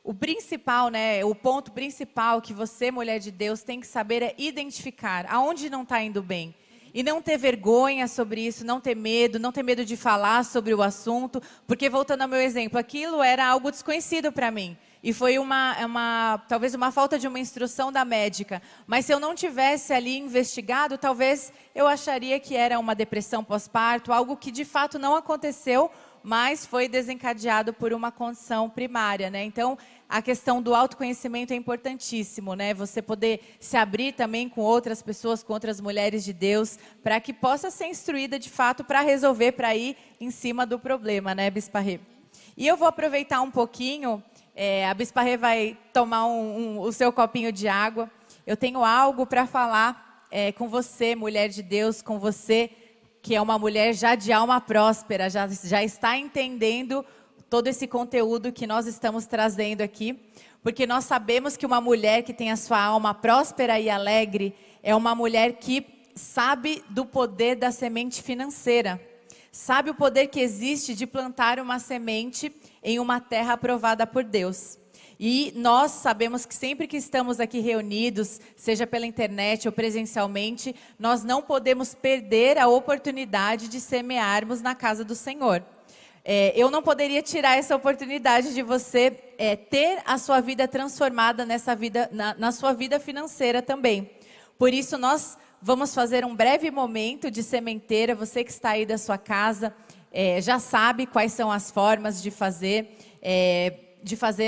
o principal, né? O ponto principal que você, mulher de Deus, tem que saber é identificar aonde não está indo bem. E não ter vergonha sobre isso, não ter medo de falar sobre o assunto, porque, voltando ao meu exemplo, aquilo era algo desconhecido para mim. E foi talvez uma falta de uma instrução da médica. Mas se eu não tivesse ali investigado, talvez eu acharia que era uma depressão pós-parto, algo que de fato não aconteceu, mas foi desencadeado por uma condição primária, né? Então, a questão do autoconhecimento é importantíssimo, né? Você poder se abrir também com outras pessoas, com outras mulheres de Deus, para que possa ser instruída de fato para resolver, para ir em cima do problema, né, Bispa Rê? E eu vou aproveitar um pouquinho, a Bispa Rê vai tomar o seu copinho de água. Eu tenho algo para falar com você, mulher de Deus, com você, que é uma mulher já de alma próspera, já está entendendo todo esse conteúdo que nós estamos trazendo aqui, porque nós sabemos que uma mulher que tem a sua alma próspera e alegre é uma mulher que sabe do poder da semente financeira, sabe o poder que existe de plantar uma semente em uma terra aprovada por Deus. E nós sabemos que sempre que estamos aqui reunidos, seja pela internet ou presencialmente, nós não podemos perder a oportunidade de semearmos na casa do Senhor. Eu não poderia tirar essa oportunidade de você ter a sua vida transformada na sua vida financeira também. Por isso, nós vamos fazer um breve momento de sementeira. Você que está aí da sua casa já sabe quais são as formas de fazer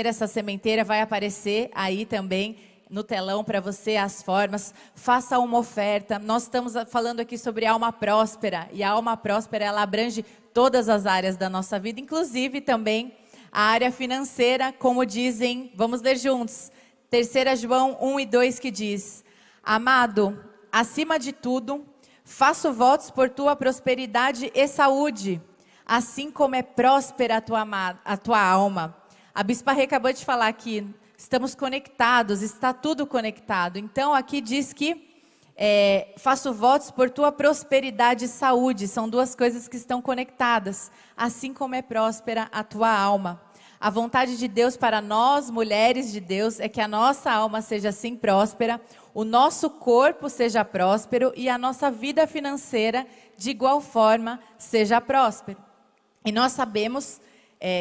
essa sementeira. Vai aparecer aí também no telão para você as formas. Faça uma oferta. Nós estamos falando aqui sobre alma próspera, e a alma próspera, ela abrange todas as áreas da nossa vida, inclusive também a área financeira, como dizem, vamos ler juntos, 3 João 1:2, que diz: Amado, acima de tudo, faço votos por tua prosperidade e saúde, assim como é próspera a tua alma. A Bispa Rê acabou de falar que estamos conectados, está tudo conectado. Então, aqui diz que faço votos por tua prosperidade e saúde. São duas coisas que estão conectadas. Assim como é próspera a tua alma. A vontade de Deus para nós, mulheres de Deus, é que a nossa alma seja assim próspera, o nosso corpo seja próspero e a nossa vida financeira, de igual forma, seja próspera. E nós sabemos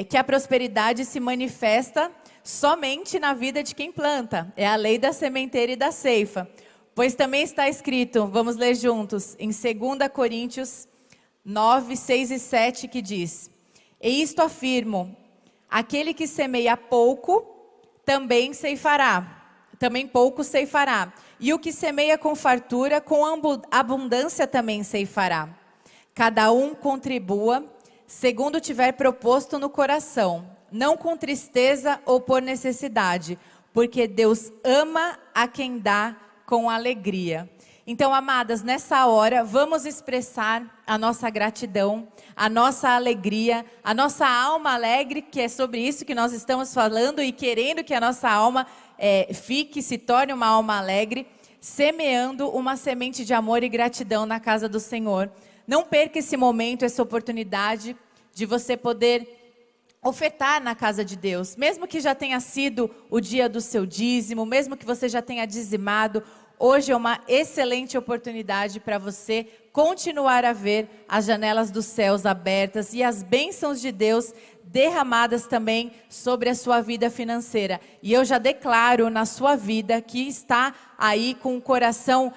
que a prosperidade se manifesta somente na vida de quem planta. É a lei da sementeira e da ceifa. Pois também está escrito, vamos ler juntos, em 2 Coríntios 9, 6 e 7, que diz: E isto afirmo, aquele que semeia pouco, também pouco ceifará. E o que semeia com fartura, com abundância também ceifará. Cada um contribua, segundo tiver proposto no coração, não com tristeza ou por necessidade, porque Deus ama a quem dá com alegria. Então, amadas, nessa hora, vamos expressar a nossa gratidão, a nossa alegria, a nossa alma alegre, que é sobre isso que nós estamos falando e querendo que a nossa alma se torne uma alma alegre, semeando uma semente de amor e gratidão na casa do Senhor. Não perca esse momento, essa oportunidade de você poder ofertar na casa de Deus, mesmo que já tenha sido o dia do seu dízimo, mesmo que você já tenha dizimado, hoje é uma excelente oportunidade para você continuar a ver as janelas dos céus abertas e as bênçãos de Deus derramadas também sobre a sua vida financeira. E eu já declaro na sua vida que está aí com o coração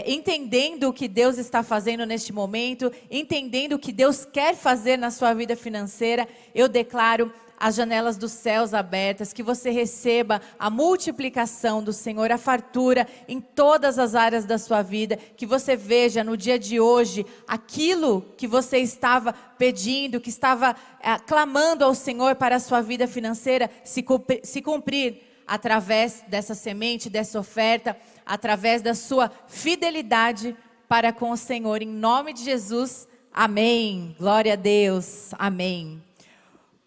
entendendo o que Deus está fazendo neste momento, entendendo o que Deus quer fazer na sua vida financeira. Eu declaro as janelas dos céus abertas, que você receba a multiplicação do Senhor, a fartura em todas as áreas da sua vida, que você veja no dia de hoje aquilo que você estava pedindo, que estava clamando ao Senhor para a sua vida financeira se cumprir através dessa semente, dessa oferta, através da sua fidelidade para com o Senhor, em nome de Jesus, amém, glória a Deus, amém.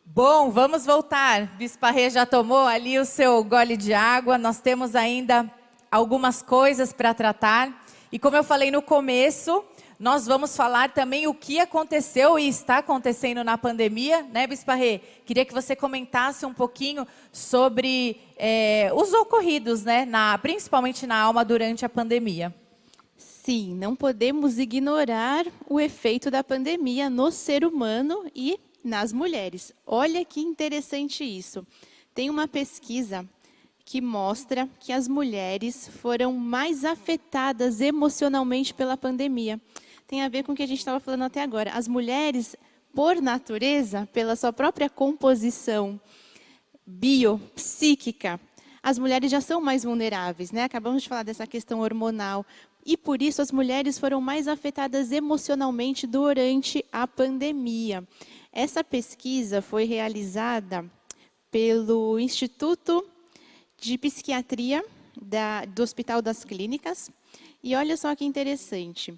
Bom, vamos voltar. Bispa Rê já tomou ali o seu gole de água. Nós temos ainda algumas coisas para tratar. E como eu falei no começo, nós vamos falar também o que aconteceu e está acontecendo na pandemia, né, Bispa Rê? Queria que você comentasse um pouquinho sobre os ocorridos, né, principalmente na alma durante a pandemia. Sim, não podemos ignorar o efeito da pandemia no ser humano e nas mulheres. Olha que interessante isso. Tem uma pesquisa que mostra que as mulheres foram mais afetadas emocionalmente pela pandemia. Tem a ver com o que a gente estava falando até agora. As mulheres, por natureza, pela sua própria composição biopsíquica, as mulheres já são mais vulneráveis, né? Acabamos de falar dessa questão hormonal. E por isso as mulheres foram mais afetadas emocionalmente durante a pandemia. Essa pesquisa foi realizada pelo Instituto de Psiquiatria do Hospital das Clínicas. E olha só que interessante.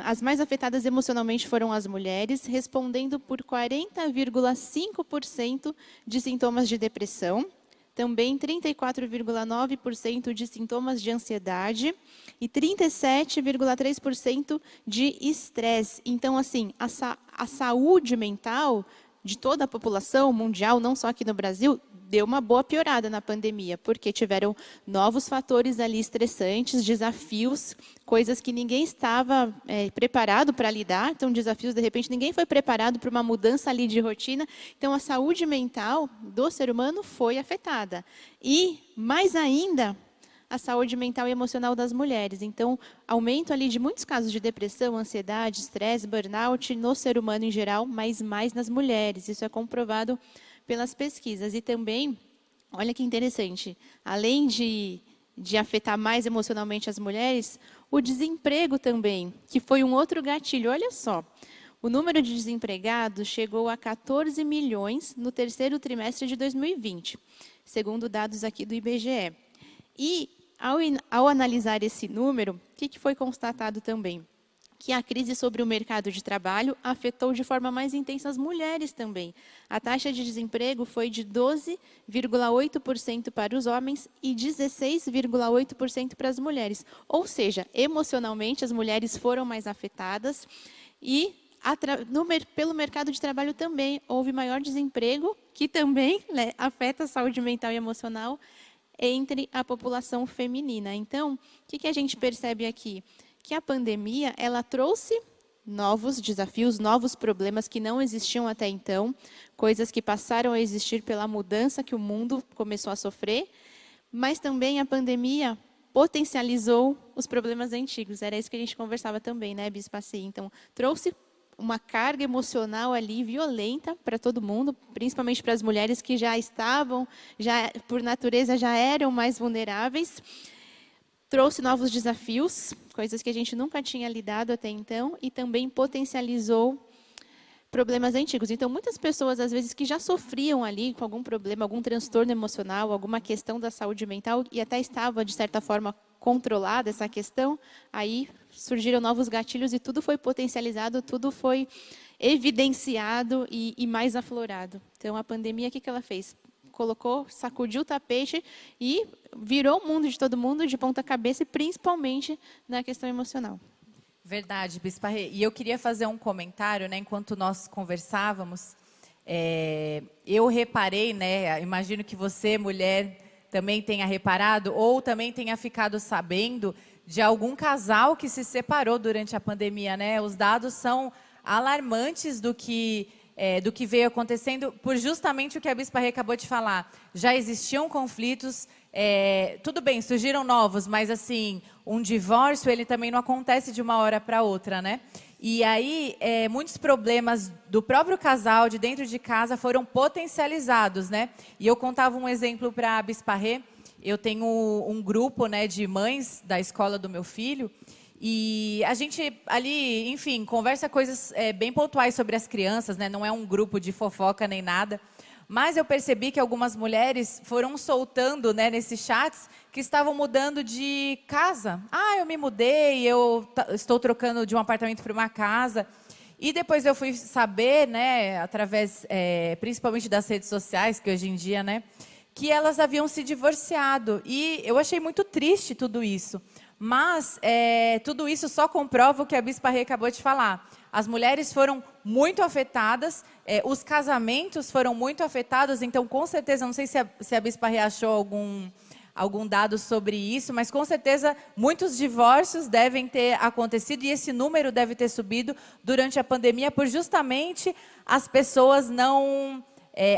As mais afetadas emocionalmente foram as mulheres, respondendo por 40,5% de sintomas de depressão, também 34,9% de sintomas de ansiedade e 37,3% de estresse. Então, assim, a saúde mental de toda a população mundial, não só aqui no Brasil, deu uma boa piorada na pandemia, porque tiveram novos fatores ali estressantes, desafios, coisas que ninguém estava preparado para lidar. Então, desafios, de repente, ninguém foi preparado para uma mudança ali de rotina. Então, a saúde mental do ser humano foi afetada. E, mais ainda, a saúde mental e emocional das mulheres. Então, aumento ali de muitos casos de depressão, ansiedade, estresse, burnout no ser humano em geral, mas mais nas mulheres. Isso é comprovado pelas pesquisas. E também, olha que interessante, além de afetar mais emocionalmente as mulheres, o desemprego também, que foi um outro gatilho. Olha só, o número de desempregados chegou a 14 milhões no terceiro trimestre de 2020, segundo dados aqui do IBGE. E, ao analisar esse número, o que foi constatado também? Que a crise sobre o mercado de trabalho afetou de forma mais intensa as mulheres também. A taxa de desemprego foi de 12,8% para os homens e 16,8% para as mulheres. Ou seja, emocionalmente as mulheres foram mais afetadas e pelo mercado de trabalho também houve maior desemprego, que também afeta a saúde mental e emocional entre a população feminina. Então, o que a gente percebe aqui? Que a pandemia, ela trouxe novos desafios, novos problemas que não existiam até então, coisas que passaram a existir pela mudança que o mundo começou a sofrer, mas também a pandemia potencializou os problemas antigos. Era isso que a gente conversava também, né, Bispa? Então, trouxe uma carga emocional ali violenta para todo mundo, principalmente para as mulheres que já estavam, já por natureza já eram mais vulneráveis. Trouxe novos desafios, coisas que a gente nunca tinha lidado até então, e também potencializou problemas antigos. Então, muitas pessoas, às vezes, que já sofriam ali com algum problema, algum transtorno emocional, alguma questão da saúde mental, e até estava, de certa forma, controlada essa questão, aí surgiram novos gatilhos e tudo foi potencializado, tudo foi evidenciado e mais aflorado. Então, a pandemia, o que ela fez? Colocou, sacudiu o tapete e virou o mundo de todo mundo de ponta cabeça, e principalmente na questão emocional. Verdade, Bispa Rê. E eu queria fazer um comentário, né, enquanto nós conversávamos. Eu reparei, né, imagino que você, mulher, também tenha reparado, ou também tenha ficado sabendo de algum casal que se separou durante a pandemia, né? Os dados são alarmantes do que veio acontecendo, por justamente o que a Bispa Rê acabou de falar. Já existiam conflitos, tudo bem, surgiram novos, mas assim, um divórcio, ele também não acontece de uma hora para outra, né? E aí, muitos problemas do próprio casal, de dentro de casa, foram potencializados, né? E eu contava um exemplo para a Bispa Rê. Eu tenho um grupo, né, de mães da escola do meu filho, e a gente ali, enfim, conversa coisas bem pontuais sobre as crianças, né? Não é um grupo de fofoca nem nada. Mas eu percebi que algumas mulheres foram soltando, né, nesses chats, que estavam mudando de casa. Ah, eu me mudei, eu estou trocando de um apartamento para uma casa. E depois eu fui saber, né, através, principalmente das redes sociais, que hoje em dia, né, que elas haviam se divorciado. E eu achei muito triste tudo isso. Mas tudo isso só comprova o que a Bispa Rê acabou de falar. As mulheres foram muito afetadas, os casamentos foram muito afetados, então, com certeza, não sei se a Bispa Rê achou algum dado sobre isso, mas, com certeza, muitos divórcios devem ter acontecido e esse número deve ter subido durante a pandemia por justamente as pessoas não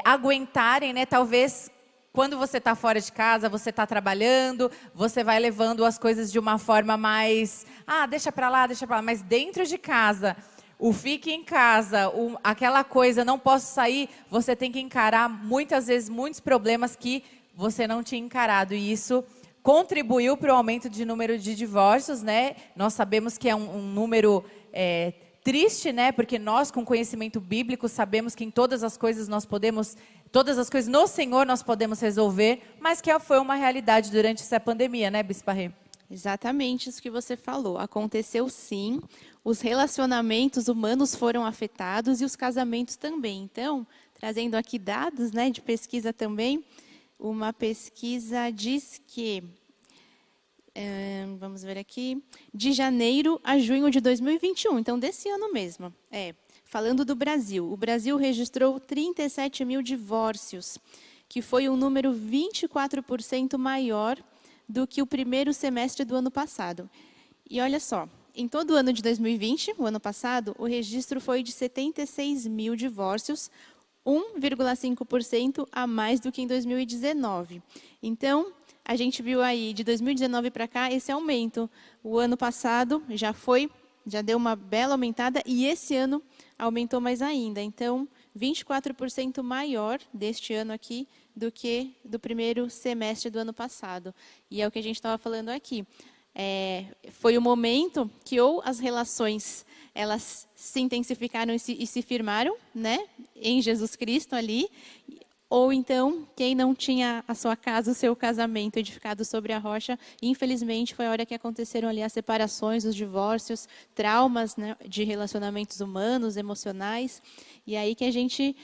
aguentarem, né, talvez. Quando você está fora de casa, você está trabalhando, você vai levando as coisas de uma forma mais... Ah, deixa para lá, mas dentro de casa... O fique em casa, aquela coisa, não posso sair, você tem que encarar muitas vezes muitos problemas que você não tinha encarado. E isso contribuiu para o aumento de número de divórcios, né? Nós sabemos que é um número triste, né? Porque nós, com conhecimento bíblico, sabemos que em todas as coisas no Senhor nós podemos resolver, mas que foi uma realidade durante essa pandemia, né, Bispa Rê? Exatamente isso que você falou. Aconteceu sim, os relacionamentos humanos foram afetados e os casamentos também. Então, trazendo aqui dados, né, de pesquisa também, uma pesquisa diz que, vamos ver aqui, de janeiro a junho de 2021, então desse ano mesmo. Falando do Brasil, o Brasil registrou 37 mil divórcios, que foi um número 24% maior do que o primeiro semestre do ano passado. E olha só, em todo o ano de 2020, o ano passado, o registro foi de 76 mil divórcios, 1,5% a mais do que em 2019. Então, a gente viu aí, de 2019 para cá, esse aumento. O ano passado já deu uma bela aumentada, e esse ano aumentou mais ainda. Então, 24% maior deste ano aqui do que do primeiro semestre do ano passado. E é o que a gente estava falando aqui. Foi o momento que ou as relações elas se intensificaram e se firmaram, né, em Jesus Cristo ali, ou então quem não tinha a sua casa, o seu casamento edificado sobre a rocha, infelizmente foi a hora que aconteceram ali as separações, os divórcios, traumas, né, de relacionamentos humanos, emocionais, e aí que a gente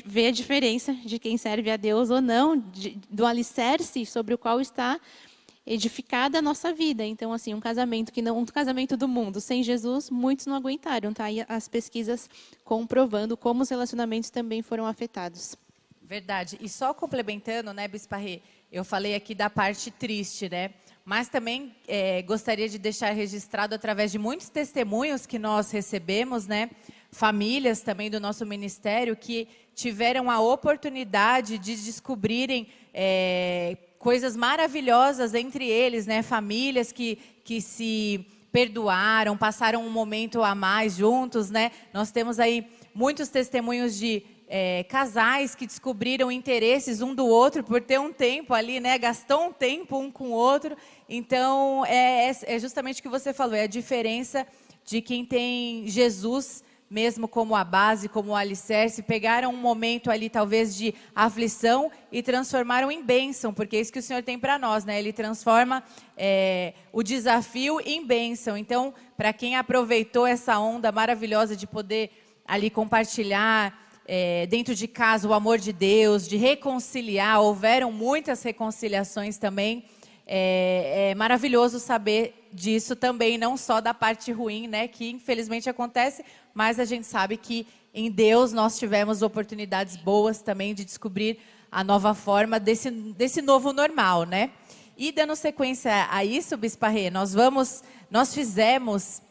vê a diferença de quem serve a Deus ou não, do alicerce sobre o qual está edificada a nossa vida. Então, assim, um casamento do mundo sem Jesus, muitos não aguentaram. Tá aí as pesquisas comprovando como os relacionamentos também foram afetados. Verdade. E só complementando, né, Bispa Rê, eu falei aqui da parte triste, né? mas também gostaria de deixar registrado através de muitos testemunhos que nós recebemos, né? Famílias também do nosso ministério que tiveram a oportunidade de descobrirem coisas maravilhosas entre eles, né? Famílias que se perdoaram, passaram um momento a mais juntos, né? Nós temos aí muitos testemunhos de casais que descobriram interesses um do outro por ter um tempo ali, né? Gastou um tempo um com o outro. Então, é justamente o que você falou, é a diferença de quem tem Jesus mesmo como a base, como o alicerce, pegaram um momento ali talvez de aflição e transformaram em bênção, porque é isso que o Senhor tem para nós, né? Ele transforma o desafio em bênção. Então, para quem aproveitou essa onda maravilhosa de poder ali compartilhar dentro de casa o amor de Deus, de reconciliar, houveram muitas reconciliações também. É maravilhoso saber disso também, não só da parte ruim, né, que infelizmente acontece, mas a gente sabe que em Deus nós tivemos oportunidades boas também de descobrir a nova forma desse novo normal, né? E dando sequência a isso, Bispa Rê, nós fizemos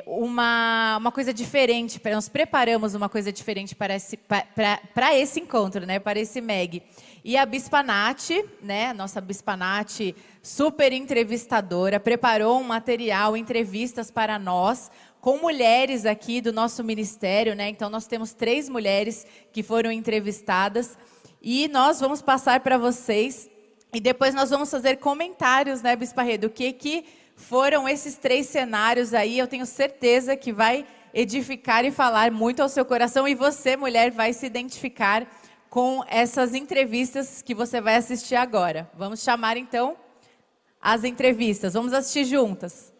uma coisa diferente, nós preparamos uma coisa diferente para esse encontro, né, para esse MEG. E a Bispa Nath, né, nossa Bispa Nath, super entrevistadora, preparou um material, entrevistas para nós, com mulheres aqui do nosso ministério, né? Então nós temos 3 mulheres que foram entrevistadas e nós vamos passar para vocês e depois nós vamos fazer comentários, né, Bispa Rê, do que foram esses 3 cenários aí. Eu tenho certeza que vai edificar e falar muito ao seu coração e você, mulher, vai se identificar com essas entrevistas que você vai assistir agora. Vamos chamar então as entrevistas. Vamos assistir juntas.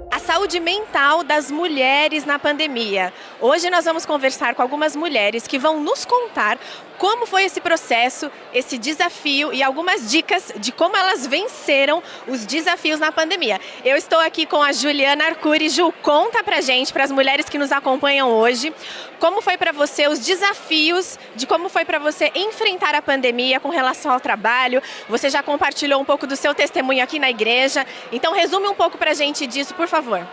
A saúde mental das mulheres na pandemia. Hoje nós vamos conversar com algumas mulheres que vão nos contar como foi esse processo, esse desafio e algumas dicas de como elas venceram os desafios na pandemia. Eu estou aqui com a Juliana Arcuri. Ju, conta pra gente, para as mulheres que nos acompanham hoje, como foi para você os desafios, de como foi para você enfrentar a pandemia com relação ao trabalho. Você já compartilhou um pouco do seu testemunho aqui na igreja, então resume um pouco pra gente disso, por favor.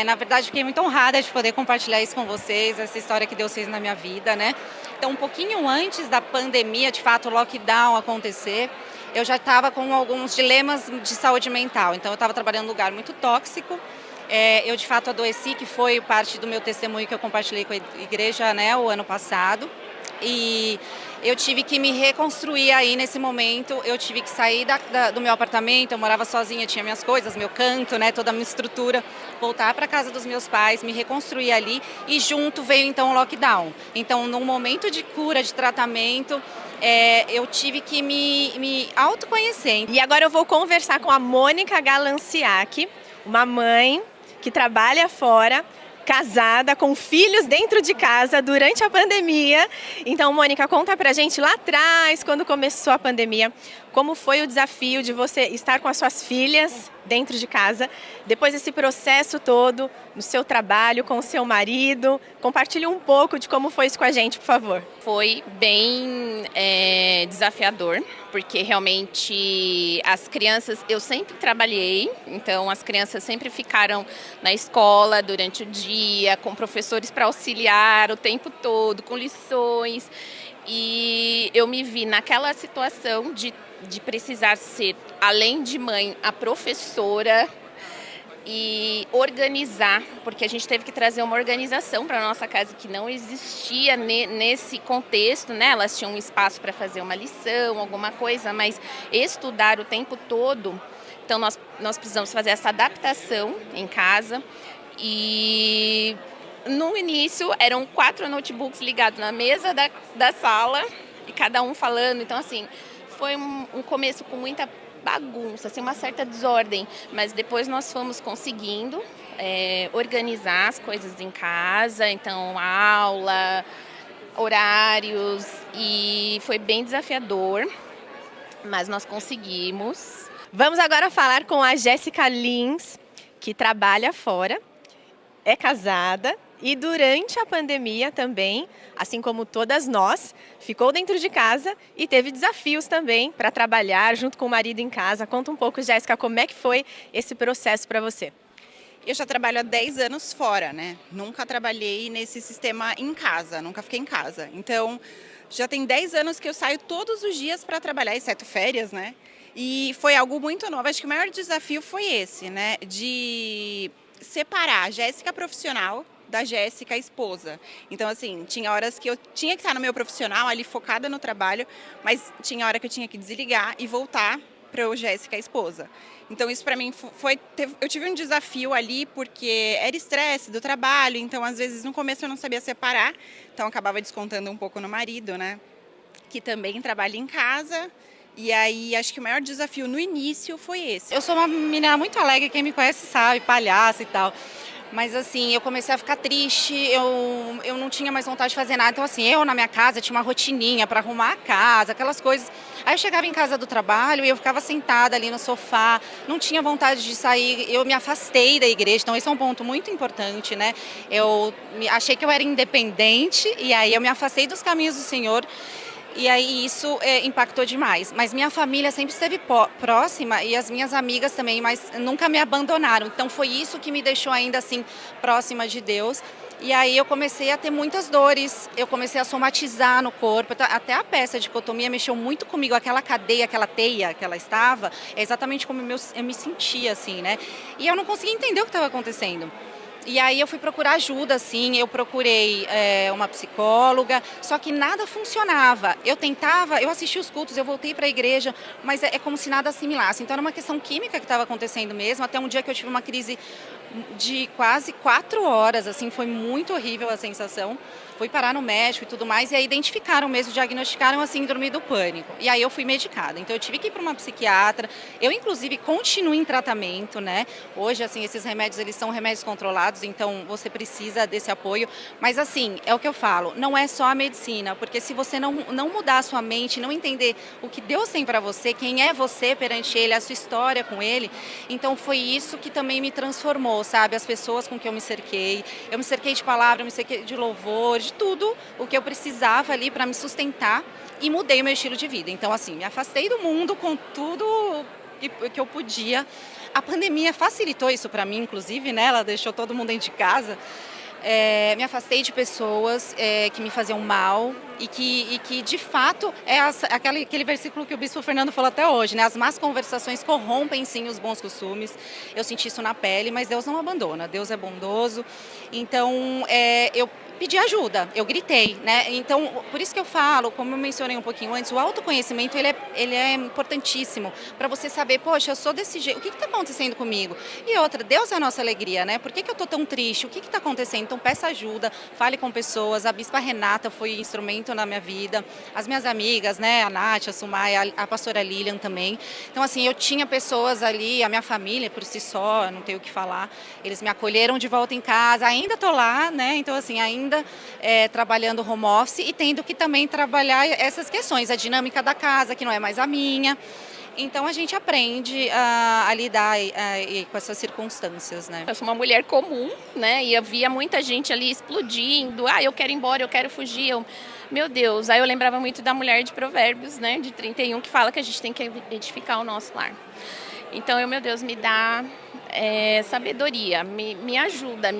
Na verdade, fiquei muito honrada de poder compartilhar isso com vocês, essa história que Deus fez na minha vida, né? Então, um pouquinho antes da pandemia, de fato, o lockdown acontecer, eu já estava com alguns dilemas de saúde mental. Então, eu estava trabalhando em um lugar muito tóxico. Eu, de fato, adoeci, que foi parte do meu testemunho que eu compartilhei com a igreja, né, o ano passado. E eu tive que me reconstruir aí nesse momento. Eu tive que sair do meu apartamento, eu morava sozinha, tinha minhas coisas, meu canto, né, toda a minha estrutura, voltar para a casa dos meus pais, me reconstruir ali e junto veio então o lockdown. Então, num momento de cura, de tratamento, eu tive que me autoconhecer. E agora eu vou conversar com a Mônica Galanciak, uma mãe que trabalha fora, casada, com filhos dentro de casa durante a pandemia. Então, Mônica, conta pra gente lá atrás, quando começou a pandemia, como foi o desafio de você estar com as suas filhas dentro de casa, depois desse processo todo, no seu trabalho, com o seu marido. Compartilhe um pouco de como foi isso com a gente, por favor. Foi bem desafiador, porque realmente as crianças, eu sempre trabalhei, então as crianças sempre ficaram na escola durante o dia, com professores para auxiliar o tempo todo, com lições, e eu me vi naquela situação de precisar ser, além de mãe, a professora e organizar, porque a gente teve que trazer uma organização para a nossa casa que não existia nesse contexto, né? Elas tinham um espaço para fazer uma lição, alguma coisa, mas estudar o tempo todo. Então, nós precisamos fazer essa adaptação em casa e no início eram 4 notebooks ligados na mesa da sala e cada um falando, então assim, foi um começo com muita bagunça, assim, uma certa desordem, mas depois nós fomos conseguindo organizar as coisas em casa, então aula, horários, e foi bem desafiador, mas nós conseguimos. Vamos agora falar com a Jéssica Lins, que trabalha fora, é casada E durante a pandemia também, assim como todas nós, ficou dentro de casa e teve desafios também para trabalhar junto com o marido em casa. Conta um pouco, Jéssica, como é que foi esse processo para você? Eu já trabalho há 10 anos fora, né? Nunca trabalhei nesse sistema em casa, nunca fiquei em casa. Então, já tem 10 anos que eu saio todos os dias para trabalhar, exceto férias, né? E foi algo muito novo. Acho que o maior desafio foi esse, né? De separar a Jéssica profissional da Jéssica esposa. Então, assim, tinha horas que eu tinha que estar no meu profissional, ali focada no trabalho, mas tinha hora que eu tinha que desligar e voltar para o Jéssica esposa. Então, isso para mim eu tive um desafio ali, porque era estresse do trabalho, então, às vezes, no começo eu não sabia separar, então acabava descontando um pouco no marido, né? Que também trabalha em casa. E aí, acho que o maior desafio no início foi esse. Eu sou uma menina muito alegre, quem me conhece sabe, palhaça e tal. Mas assim, eu comecei a ficar triste, eu não tinha mais vontade de fazer nada. Então assim, eu na minha casa tinha uma rotininha para arrumar a casa, aquelas coisas. Aí eu chegava em casa do trabalho e eu ficava sentada ali no sofá, não tinha vontade de sair, eu me afastei da igreja. Então esse é um ponto muito importante, né? Eu achei que eu era independente e aí eu me afastei dos caminhos do Senhor. E aí isso impactou demais. Mas minha família sempre esteve próxima e as minhas amigas também, mas nunca me abandonaram. Então foi isso que me deixou ainda assim próxima de Deus. E aí eu comecei a ter muitas dores, eu comecei a somatizar no corpo, até a peça de dicotomia mexeu muito comigo, aquela cadeia, aquela teia que ela estava, é exatamente como eu me sentia assim, né? E eu não conseguia entender o que estava acontecendo. E aí eu fui procurar ajuda, assim, eu procurei uma psicóloga, só que nada funcionava. Eu assistia os cultos, eu voltei para a igreja, mas é como se nada assimilasse. Então era uma questão química que estava acontecendo mesmo, até um dia que eu tive uma crise de quase 4 horas, assim, foi muito horrível a sensação. Fui parar no médico e tudo mais, e aí identificaram mesmo, diagnosticaram a síndrome do pânico. E aí eu fui medicada. Então eu tive que ir para uma psiquiatra. Eu, inclusive, continuo em tratamento, né? Hoje, assim, esses remédios, eles são remédios controlados, então você precisa desse apoio. Mas, assim, é o que eu falo, não é só a medicina, porque se você não mudar a sua mente, não entender o que Deus tem para você, quem é você perante Ele, a sua história com Ele, então foi isso que também me transformou, sabe? As pessoas com que eu me cerquei de palavra, eu me cerquei de louvor, de tudo o que eu precisava ali para me sustentar e mudei o meu estilo de vida. Então, assim, me afastei do mundo com tudo que eu podia. A pandemia facilitou isso para mim, inclusive, né? Ela deixou todo mundo dentro de casa. Me afastei de pessoas que me faziam mal e que de fato aquele versículo que o bispo Fernando falou até hoje, né? As más conversações corrompem sim os bons costumes. Eu senti isso na pele, mas Deus não abandona, Deus é bondoso. Então eu pedi ajuda, eu gritei, né? Então, por isso que eu falo, como eu mencionei um pouquinho antes, o autoconhecimento ele é importantíssimo para você saber, poxa, eu sou desse jeito, o que está acontecendo comigo? E outra, Deus é a nossa alegria, né? Por que eu estou tão triste? O que está acontecendo? Então, peça ajuda, fale com pessoas. A Bispa Renata foi instrumento na minha vida, as minhas amigas, né? A Nath, a Sumaya, a pastora Lilian também. Então, assim, eu tinha pessoas ali, a minha família por si só, não tenho o que falar, eles me acolheram de volta em casa, ainda estou lá, né? Então, assim, ainda trabalhando home office e tendo que também trabalhar essas questões, a dinâmica da casa, que não é mais a minha. Então a gente aprende a lidar com essas circunstâncias, né? Eu sou uma mulher comum, né? E eu via muita gente ali explodindo. Eu quero ir embora, eu quero fugir. Meu Deus, aí eu lembrava muito da mulher de Provérbios, né? De 31, que fala que a gente tem que edificar o nosso lar. Então, meu Deus, me dá sabedoria, me ajuda,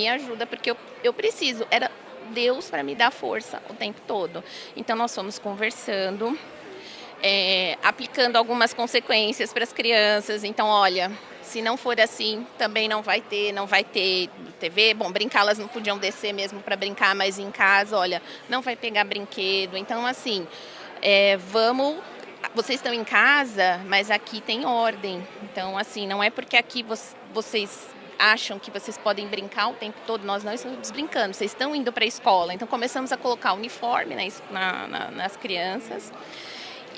porque eu preciso. Era Deus para me dar força o tempo todo. Então nós fomos conversando, aplicando algumas consequências para as crianças. Então, olha, se não for assim, também não vai ter TV. Bom, brincar, elas não podiam descer mesmo para brincar, mas em casa, olha, não vai pegar brinquedo. Então, assim, vocês estão em casa, mas aqui tem ordem. Então, assim, não é porque aqui vocês acham que vocês podem brincar o tempo todo, nós não estamos brincando, vocês estão indo para a escola. Então começamos a colocar uniforme nas crianças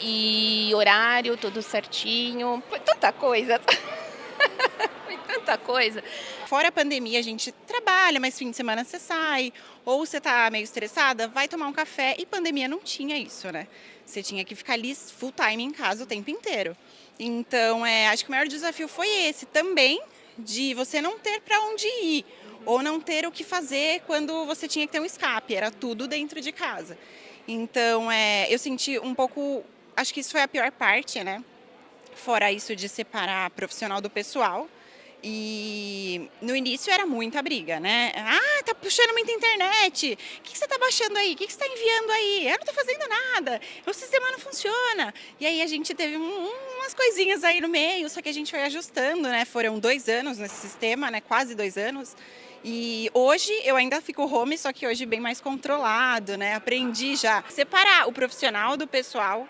e horário, tudo certinho. Foi tanta coisa. Foi tanta coisa. Fora a pandemia, a gente trabalha, mas fim de semana você sai, ou você tá meio estressada, vai tomar um café, e pandemia não tinha isso, né? Você tinha que ficar ali full time em casa o tempo inteiro. Então, acho que o maior desafio foi esse também, de você não ter para onde ir ou não ter o que fazer quando você tinha que ter um escape, era tudo dentro de casa. Então, eu senti um pouco, acho que isso foi a pior parte, né? Fora isso de separar profissional do pessoal. E no início era muita briga, né? Ah, tá puxando muita internet. O que você tá baixando aí? O que você tá enviando aí? Eu não tô fazendo nada. O sistema não funciona. E aí a gente teve umas coisinhas aí no meio, só que a gente foi ajustando, né? Foram 2 anos nesse sistema, né? Quase 2 anos. E hoje eu ainda fico home, só que hoje bem mais controlado, né? Aprendi já a separar o profissional do pessoal.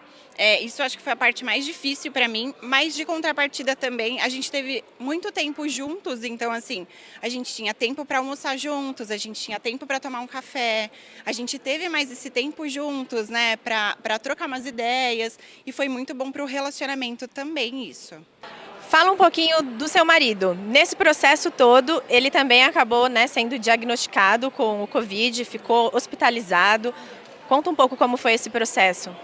Isso acho que foi a parte mais difícil para mim, mas de contrapartida também, a gente teve muito tempo juntos, então assim, a gente tinha tempo para almoçar juntos, a gente tinha tempo para tomar um café, a gente teve mais esse tempo juntos, né, para trocar umas ideias, e foi muito bom para o relacionamento também isso. Fala um pouquinho do seu marido. Nesse processo todo, ele também acabou, né, sendo diagnosticado com o Covid, ficou hospitalizado. Conta um pouco como foi esse processo.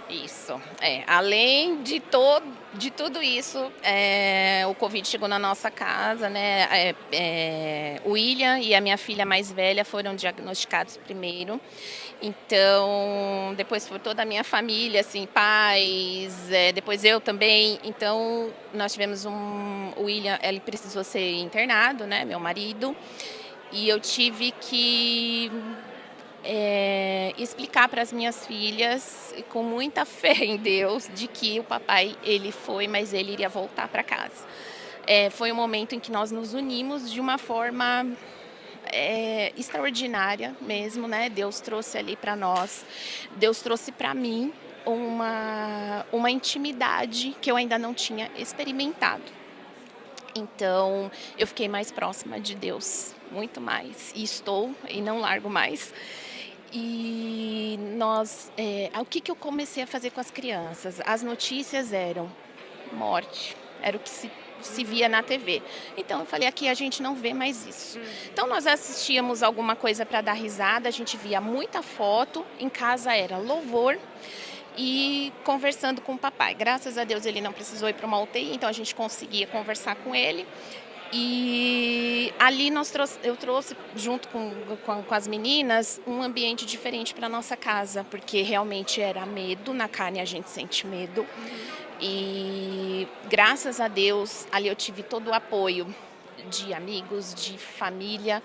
Isso, além de tudo isso, o Covid chegou na nossa casa, né? O William e a minha filha mais velha foram diagnosticados primeiro. Então, depois foi toda a minha família, assim, pais, depois eu também. Então, nós tivemos o William, ele precisou ser internado, né? Meu marido. E eu tive que explicar para as minhas filhas, com muita fé em Deus, de que o papai, ele foi, mas ele iria voltar para casa. Foi um momento em que nós nos unimos de uma forma extraordinária mesmo, né? Deus trouxe ali para nós, Deus trouxe para mim uma intimidade que eu ainda não tinha experimentado. Então, eu fiquei mais próxima de Deus, muito mais, e estou, e não largo mais. E o que eu comecei a fazer com as crianças? As notícias eram morte, era o que se via na TV. Então eu falei, aqui a gente não vê mais isso. Então nós assistíamos alguma coisa para dar risada, a gente via muita foto, em casa era louvor e conversando com o papai. Graças a Deus ele não precisou ir para uma UTI, então a gente conseguia conversar com ele. E ali eu trouxe, junto com as meninas, um ambiente diferente para a nossa casa, porque realmente era medo, na carne a gente sente medo. E graças a Deus, ali eu tive todo o apoio de amigos, de família.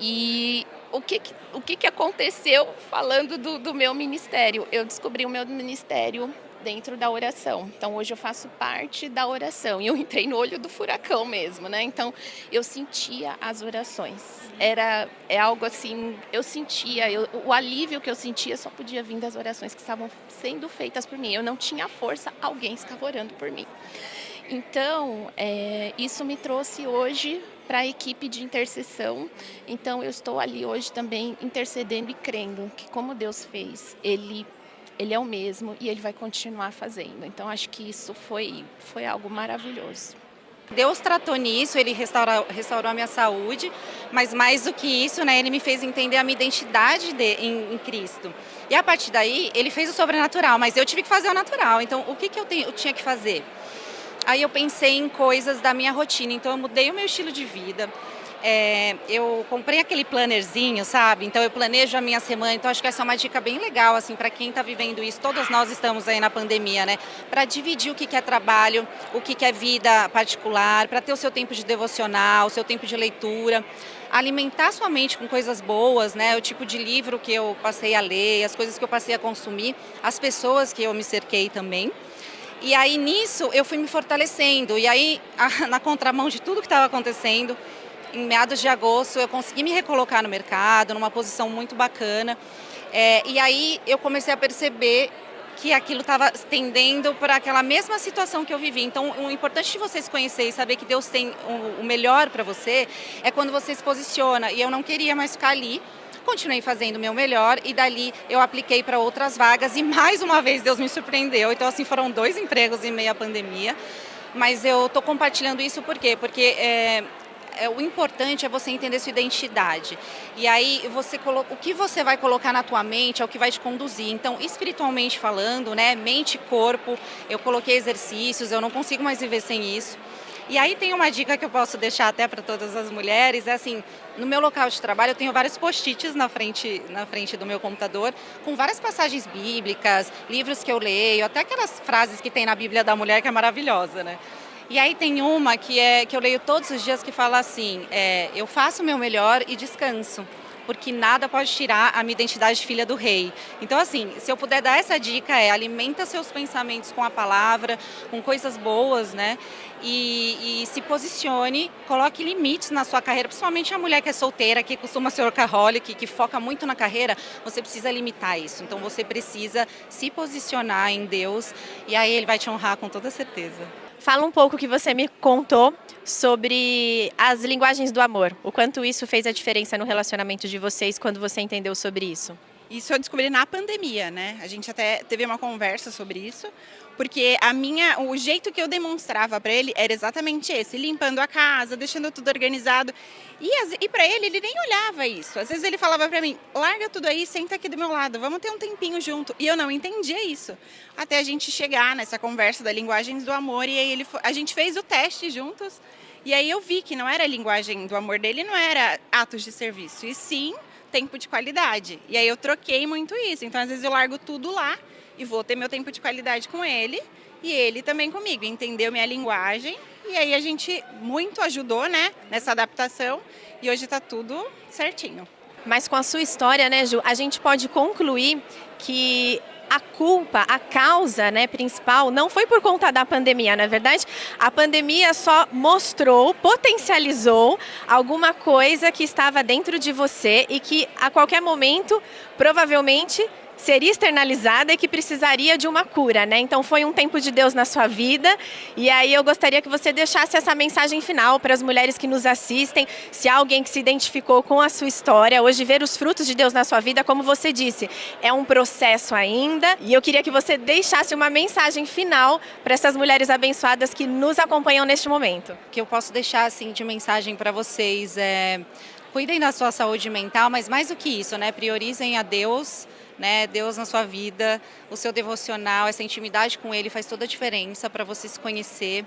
E o que aconteceu falando do meu ministério? Eu descobri o meu ministério dentro da oração. Então, hoje eu faço parte da oração. E eu entrei no olho do furacão mesmo, né? Então, eu sentia as orações. É algo assim, eu sentia, o alívio que eu sentia só podia vir das orações que estavam sendo feitas por mim. Eu não tinha força, alguém estava orando por mim. Então, isso me trouxe hoje para a equipe de intercessão. Então, eu estou ali hoje também intercedendo e crendo que como Deus fez, Ele é o mesmo e Ele vai continuar fazendo. Então, acho que isso foi algo maravilhoso. Deus tratou nisso, Ele restaurou a minha saúde, mas mais do que isso, né, Ele me fez entender a minha identidade em Cristo. E a partir daí, Ele fez o sobrenatural, mas eu tive que fazer o natural. Então, o que eu tinha que fazer? Aí eu pensei em coisas da minha rotina, então eu mudei o meu estilo de vida. Eu comprei aquele plannerzinho, sabe? Então eu planejo a minha semana, então acho que essa é uma dica bem legal, assim, para quem está vivendo isso. Todos nós estamos aí na pandemia, né? Para dividir o que é trabalho, o que é vida particular, para ter o seu tempo de devocional, o seu tempo de leitura, alimentar sua mente com coisas boas, né? O tipo de livro que eu passei a ler, as coisas que eu passei a consumir, as pessoas que eu me cerquei também. E aí nisso eu fui me fortalecendo, e aí na contramão de tudo que estava acontecendo, em meados de agosto eu consegui me recolocar no mercado, numa posição muito bacana, e aí eu comecei a perceber que aquilo estava tendendo para aquela mesma situação que eu vivi. Então, o importante de vocês conhecerem e saber que Deus tem o melhor para você é quando você se posiciona, e eu não queria mais ficar ali. Continuei fazendo o meu melhor e dali eu apliquei para outras vagas e mais uma vez Deus me surpreendeu. Então, assim, foram 2 empregos em meio à pandemia, mas eu estou compartilhando isso por quê? Porque o importante é você entender sua identidade. E aí o que você vai colocar na tua mente é o que vai te conduzir. Então, espiritualmente falando, né, mente e corpo, eu coloquei exercícios, eu não consigo mais viver sem isso. E aí tem uma dica que eu posso deixar até para todas as mulheres, é assim, no meu local de trabalho eu tenho vários post-its na frente do meu computador, com várias passagens bíblicas, livros que eu leio, até aquelas frases que tem na Bíblia da Mulher, que é maravilhosa, né? E aí tem uma que eu leio todos os dias que fala assim, eu faço o meu melhor e descanso, porque nada pode tirar a minha identidade de filha do rei. Então, assim, se eu puder dar essa dica alimenta seus pensamentos com a palavra, com coisas boas, né? E se posicione, coloque limites na sua carreira, principalmente a mulher que é solteira, que costuma ser workaholic, que foca muito na carreira, você precisa limitar isso. Então, você precisa se posicionar em Deus e aí Ele vai te honrar com toda certeza. Fala um pouco que você me contou sobre as linguagens do amor. O quanto isso fez a diferença no relacionamento de vocês quando você entendeu sobre isso? Isso eu descobri na pandemia, né? A gente até teve uma conversa sobre isso, porque o jeito que eu demonstrava para ele era exatamente esse, limpando a casa, deixando tudo organizado. E para ele nem olhava isso. Às vezes ele falava para mim, larga tudo aí, senta aqui do meu lado, vamos ter um tempinho junto. E eu não entendia isso. Até a gente chegar nessa conversa da linguagens do amor, e aí a gente fez o teste juntos, e aí eu vi que não era a linguagem do amor dele, não era atos de serviço, e sim tempo de qualidade. E aí eu troquei muito isso. Então, às vezes eu largo tudo lá e vou ter meu tempo de qualidade com ele e ele também comigo. Entendeu minha linguagem e aí a gente muito ajudou, né, nessa adaptação e hoje está tudo certinho. Mas com a sua história, né, Ju, a gente pode concluir que a culpa, a causa, né, principal, não foi por conta da pandemia, na verdade, a pandemia só mostrou, potencializou alguma coisa que estava dentro de você e que a qualquer momento, provavelmente, seria externalizada e que precisaria de uma cura, né? Então foi um tempo de Deus na sua vida e aí eu gostaria que você deixasse essa mensagem final para as mulheres que nos assistem, se há alguém que se identificou com a sua história, hoje ver os frutos de Deus na sua vida, como você disse, é um processo ainda e eu queria que você deixasse uma mensagem final para essas mulheres abençoadas que nos acompanham neste momento. O que eu posso deixar assim de mensagem para vocês cuidem da sua saúde mental, mas mais do que isso, né? Priorizem a Deus, né? Deus na sua vida, o seu devocional, essa intimidade com Ele faz toda a diferença para você se conhecer.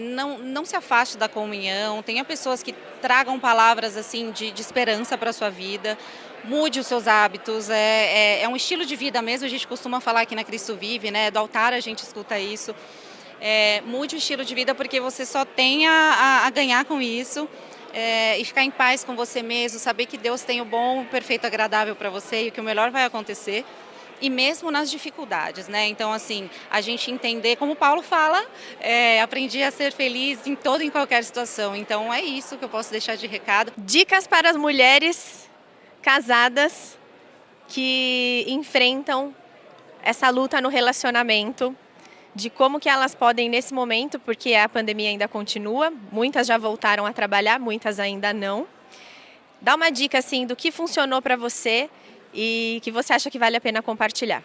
Não se afaste da comunhão, tenha pessoas que tragam palavras assim de esperança para a sua vida. Mude os seus hábitos, é um estilo de vida mesmo, a gente costuma falar aqui na Cristo Vive, né? Do altar a gente escuta isso. Mude o estilo de vida porque você só tem a ganhar com isso. E ficar em paz com você mesmo, saber que Deus tem o bom, o perfeito, agradável para você e que o melhor vai acontecer, e mesmo nas dificuldades, né? Então, assim, a gente entender, como Paulo fala, aprendi a ser feliz em toda e em qualquer situação. Então, é isso que eu posso deixar de recado. Dicas para as mulheres casadas que enfrentam essa luta no relacionamento, de como que elas podem nesse momento, porque a pandemia ainda continua, muitas já voltaram a trabalhar, muitas ainda não. Dá uma dica assim do que funcionou para você e que você acha que vale a pena compartilhar.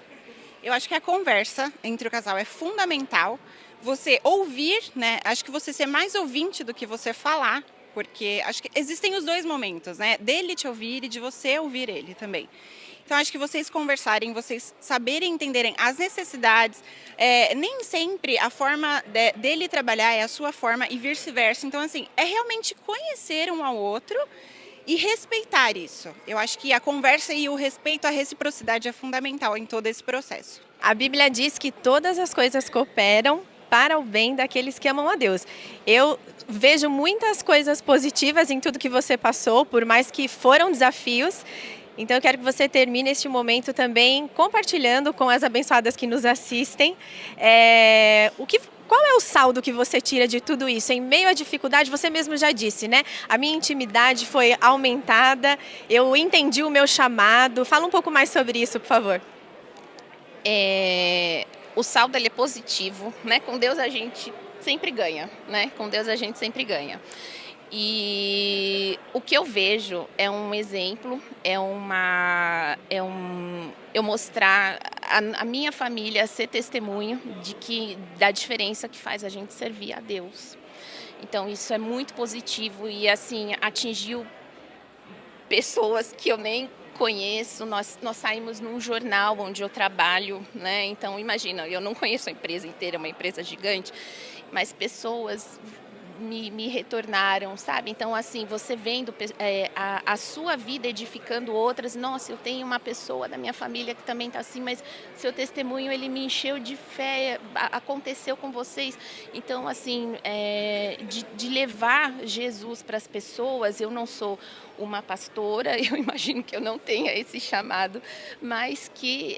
Eu acho que a conversa entre o casal é fundamental. Você ouvir, né? Acho que você ser mais ouvinte do que você falar, porque acho que existem os dois momentos, né? Dele te ouvir e de você ouvir ele também. Então, acho que vocês conversarem, vocês saberem entenderem as necessidades, nem sempre a forma dele trabalhar é a sua forma e vice-versa. Então, assim, é realmente conhecer um ao outro e respeitar isso. Eu acho que a conversa e o respeito à reciprocidade é fundamental em todo esse processo. A Bíblia diz que todas as coisas cooperam para o bem daqueles que amam a Deus. Eu vejo muitas coisas positivas em tudo que você passou, por mais que foram desafios. Então eu quero que você termine este momento também compartilhando com as abençoadas que nos assistem. Qual é o saldo que você tira de tudo isso? Em meio à dificuldade, você mesmo já disse, né? A minha intimidade foi aumentada, eu entendi o meu chamado. Fala um pouco mais sobre isso, por favor. O saldo ele é positivo, né? Com Deus a gente sempre ganha, né? Com Deus a gente sempre ganha. E o que eu vejo é um exemplo, eu mostrar a minha família ser testemunho da diferença que faz a gente servir a Deus. Então isso é muito positivo e assim atingiu pessoas que eu nem conheço. Nós saímos num jornal onde eu trabalho, né? Então imagina, eu não conheço a empresa inteira, é uma empresa gigante, mas pessoas me retornaram, sabe? Então, assim, você vendo a sua vida edificando outras, nossa, eu tenho uma pessoa da minha família que também está assim, mas seu testemunho, ele me encheu de fé, aconteceu com vocês. Então, assim, de levar Jesus para as pessoas, eu não sou uma pastora, eu imagino que eu não tenha esse chamado, mas que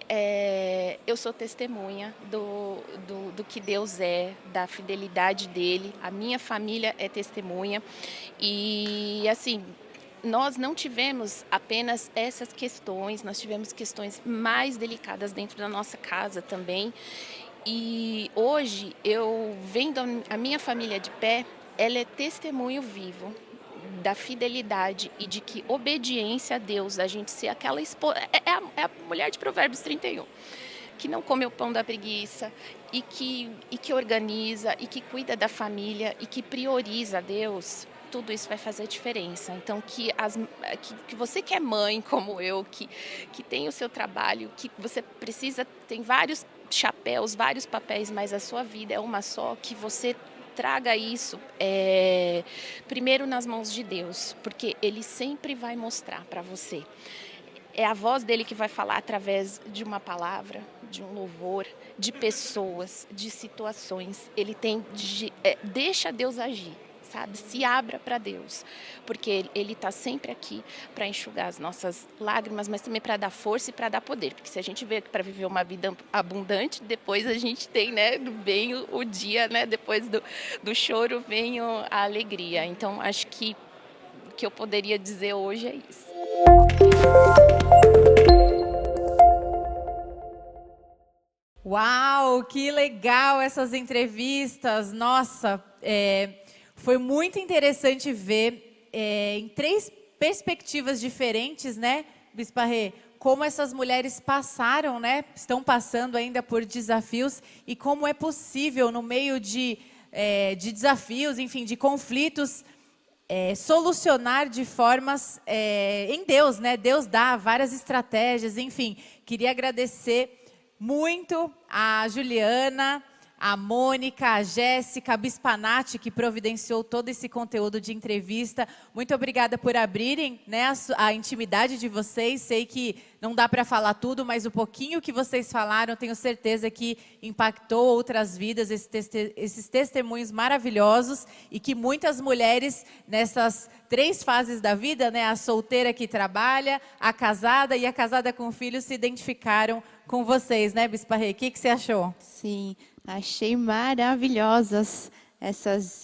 eu sou testemunha do que Deus é, da fidelidade dele, a minha família é testemunha e assim, nós não tivemos apenas essas questões, nós tivemos questões mais delicadas dentro da nossa casa também e hoje eu vendo a minha família de pé, ela é testemunho vivo da fidelidade e de que obediência a Deus, a gente ser aquela esposa, é a mulher de Provérbios 31, que não come o pão da preguiça e que organiza e que cuida da família e que prioriza a Deus, tudo isso vai fazer diferença. Então, que você que é mãe como eu, que tem o seu trabalho, que você precisa, tem vários chapéus, vários papéis, mas a sua vida é uma só, que você traga isso primeiro nas mãos de Deus, porque Ele sempre vai mostrar para você. É a voz dele que vai falar através de uma palavra, de um louvor, de pessoas, de situações. Ele deixa Deus agir, sabe? Se abra para Deus, porque Ele está sempre aqui para enxugar as nossas lágrimas, mas também para dar força e para dar poder. Porque se a gente veio aqui para viver uma vida abundante, depois a gente tem, né? Vem o dia, né? Depois do choro vem a alegria. Então, acho que o que eu poderia dizer hoje é isso. Uau, que legal essas entrevistas. Nossa, foi muito interessante ver em 3 perspectivas diferentes, né, Bispa Rê, como essas mulheres passaram, né, estão passando ainda por desafios e como é possível no meio de desafios, enfim, de conflitos, solucionar de formas em Deus, né? Deus dá várias estratégias, enfim. Queria agradecer muito a Juliana, a Mônica, a Jéssica, a Bispa Nath, que providenciou todo esse conteúdo de entrevista. Muito obrigada por abrirem, né, a intimidade de vocês. Sei que não dá para falar tudo, mas o pouquinho que vocês falaram, tenho certeza que impactou outras vidas, esses testemunhos maravilhosos, e que muitas mulheres nessas 3 fases da vida, né, a solteira que trabalha, a casada e a casada com filhos, se identificaram com vocês, né, Bispa Rê? O que você achou? Sim, achei maravilhosas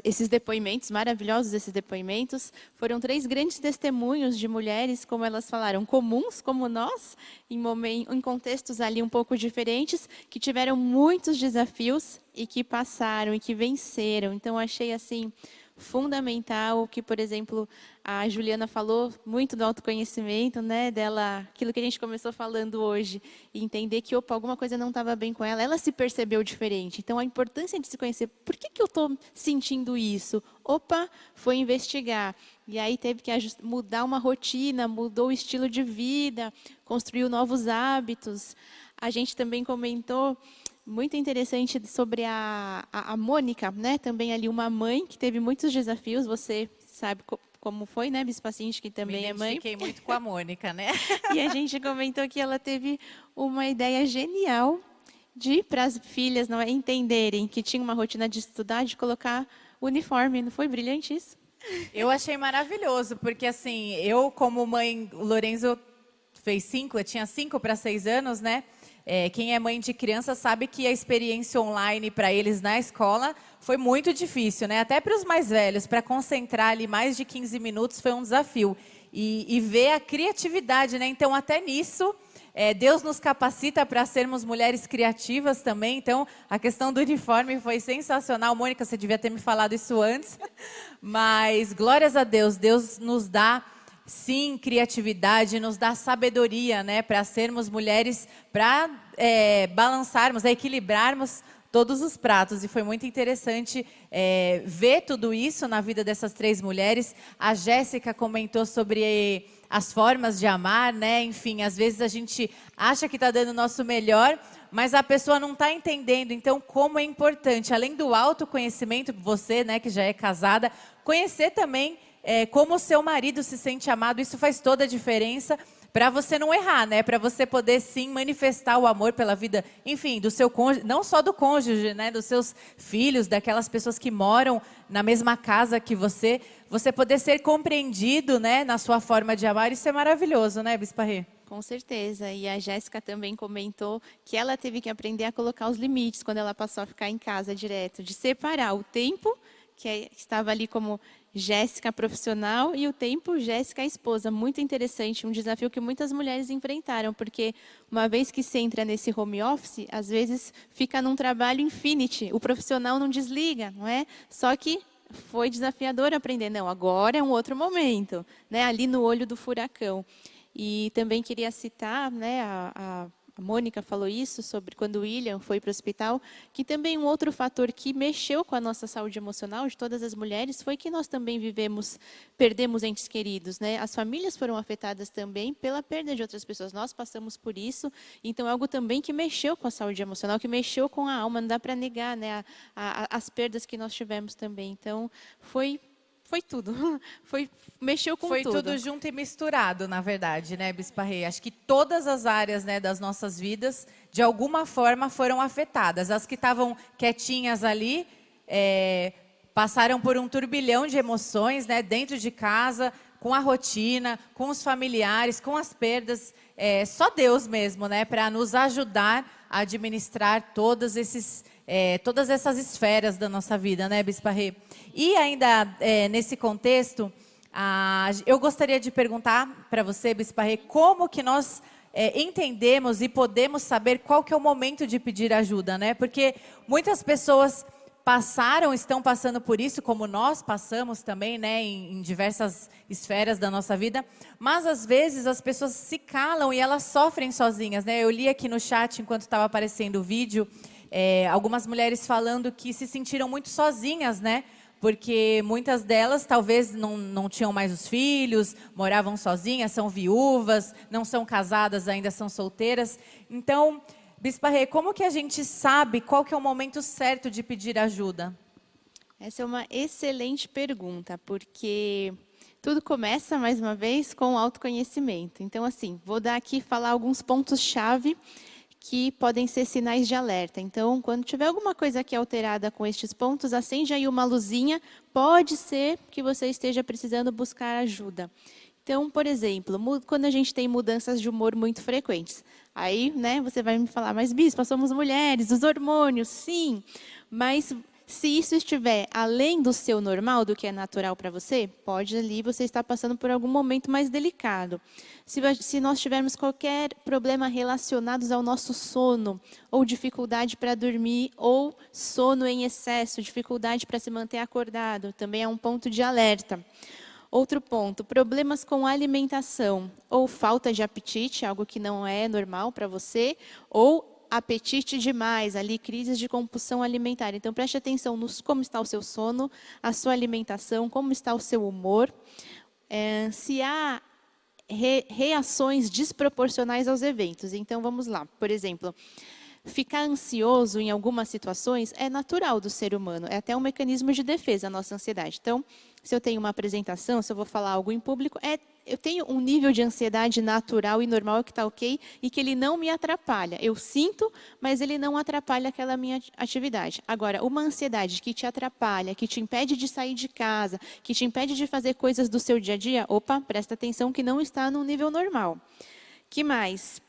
esses depoimentos, maravilhosos esses depoimentos. Foram 3 grandes testemunhos de mulheres, como elas falaram, comuns como nós, em contextos ali um pouco diferentes, que tiveram muitos desafios e que passaram e que venceram. Então, achei assim fundamental que, por exemplo, a Juliana falou muito do autoconhecimento, né, dela, aquilo que a gente começou falando hoje, e entender que, alguma coisa não estava bem com ela se percebeu diferente. Então, a importância de se conhecer, por que eu estou sentindo isso? Foi investigar. E aí teve que mudar uma rotina, mudou o estilo de vida, construiu novos hábitos. A gente também comentou, muito interessante, sobre a Mônica, né? Também ali uma mãe que teve muitos desafios. Você sabe como foi, né, Bispa Cindy, que também é mãe. Me identifiquei muito com a Mônica, né? E a gente comentou que ela teve uma ideia genial para as filhas não entenderem que tinha uma rotina de estudar, de colocar uniforme. Não foi brilhante isso? Eu achei maravilhoso, porque assim, eu como mãe, o Lorenzo fez 5, eu tinha 5 para 6 anos, né? Quem é mãe de criança sabe que a experiência online para eles na escola foi muito difícil, né? Até para os mais velhos, para concentrar ali mais de 15 minutos foi um desafio. E ver a criatividade, né? Então, até nisso, Deus nos capacita para sermos mulheres criativas também. Então, a questão do uniforme foi sensacional. Mônica, você devia ter me falado isso antes. Mas, glórias a Deus, Deus nos dá, sim, criatividade, nos dá sabedoria, né, para sermos mulheres, para balançarmos, equilibrarmos todos os pratos. E foi muito interessante ver tudo isso na vida dessas 3 mulheres. A Jéssica comentou sobre as formas de amar, né? Enfim, às vezes a gente acha que está dando o nosso melhor, mas a pessoa não está entendendo, então, como é importante, além do autoconhecimento, você, né, que já é casada, conhecer também como o seu marido se sente amado. Isso faz toda a diferença para você não errar, né? Para você poder, sim, manifestar o amor pela vida, enfim, do seu cônjuge, não só do cônjuge, né? Dos seus filhos, daquelas pessoas que moram na mesma casa que você poder ser compreendido, né? Na sua forma de amar, isso é maravilhoso, né, Bispa Rê? Com certeza. E a Jéssica também comentou que ela teve que aprender a colocar os limites quando ela passou a ficar em casa direto, de separar o tempo, que estava ali como Jéssica profissional, e o tempo Jéssica esposa. Muito interessante, um desafio que muitas mulheres enfrentaram, porque uma vez que você entra nesse home office, às vezes fica num trabalho infinity, o profissional não desliga, não é? Só que foi desafiador aprender, não, agora é um outro momento, né? Ali no olho do furacão. E também queria citar, né, a Mônica falou isso sobre quando o William foi para o hospital, que também um outro fator que mexeu com a nossa saúde emocional de todas as mulheres foi que nós também perdemos entes queridos, né? As famílias foram afetadas também pela perda de outras pessoas. Nós passamos por isso, então é algo também que mexeu com a saúde emocional, que mexeu com a alma. Não dá para negar, né, as perdas que nós tivemos também. Então foi tudo, mexeu com tudo. Foi tudo junto e misturado, na verdade, né, Bispa Rê? Acho que todas as áreas, né, das nossas vidas, de alguma forma, foram afetadas. As que estavam quietinhas ali, passaram por um turbilhão de emoções, né, dentro de casa, com a rotina, com os familiares, com as perdas. Só Deus mesmo, né, para nos ajudar a administrar todas essas esferas da nossa vida, né, Bispa Rê? E ainda nesse contexto, eu gostaria de perguntar para você, Bispa Rê, como que nós entendemos e podemos saber qual que é o momento de pedir ajuda, né? Porque muitas pessoas estão passando por isso, como nós passamos também, né, em diversas esferas da nossa vida, mas às vezes as pessoas se calam e elas sofrem sozinhas, né? Eu li aqui no chat, enquanto estava aparecendo o vídeo, algumas mulheres falando que se sentiram muito sozinhas, né? Porque muitas delas talvez não tinham mais os filhos, moravam sozinhas, são viúvas, não são casadas, ainda são solteiras. Então, Bispa Rê, como que a gente sabe qual que é o momento certo de pedir ajuda? Essa é uma excelente pergunta, porque tudo começa, mais uma vez, com o autoconhecimento. Então, assim, vou dar aqui, falar alguns pontos-chave que podem ser sinais de alerta. Então, quando tiver alguma coisa aqui alterada com estes pontos, acende aí uma luzinha, pode ser que você esteja precisando buscar ajuda. Então, por exemplo, quando a gente tem mudanças de humor muito frequentes, aí, né, você vai me falar, mas Bispa, somos mulheres, os hormônios, sim, mas se isso estiver além do seu normal, do que é natural para você, pode ali você estar passando por algum momento mais delicado. Se nós tivermos qualquer problema relacionado ao nosso sono, ou dificuldade para dormir, ou sono em excesso, dificuldade para se manter acordado, também é um ponto de alerta. Outro ponto, problemas com alimentação, ou falta de apetite, algo que não é normal para você, ou apetite demais, ali crises de compulsão alimentar. Então preste atenção como está o seu sono, a sua alimentação, como está o seu humor, se há reações desproporcionais aos eventos. Então vamos lá, por exemplo, ficar ansioso em algumas situações é natural do ser humano, é até um mecanismo de defesa a nossa ansiedade. Então, se eu tenho uma apresentação, se eu vou falar algo em público, eu tenho um nível de ansiedade natural e normal que está ok e que ele não me atrapalha. Eu sinto, mas ele não atrapalha aquela minha atividade. Agora, uma ansiedade que te atrapalha, que te impede de sair de casa, que te impede de fazer coisas do seu dia a dia, opa, presta atenção que não está no nível normal. Que mais?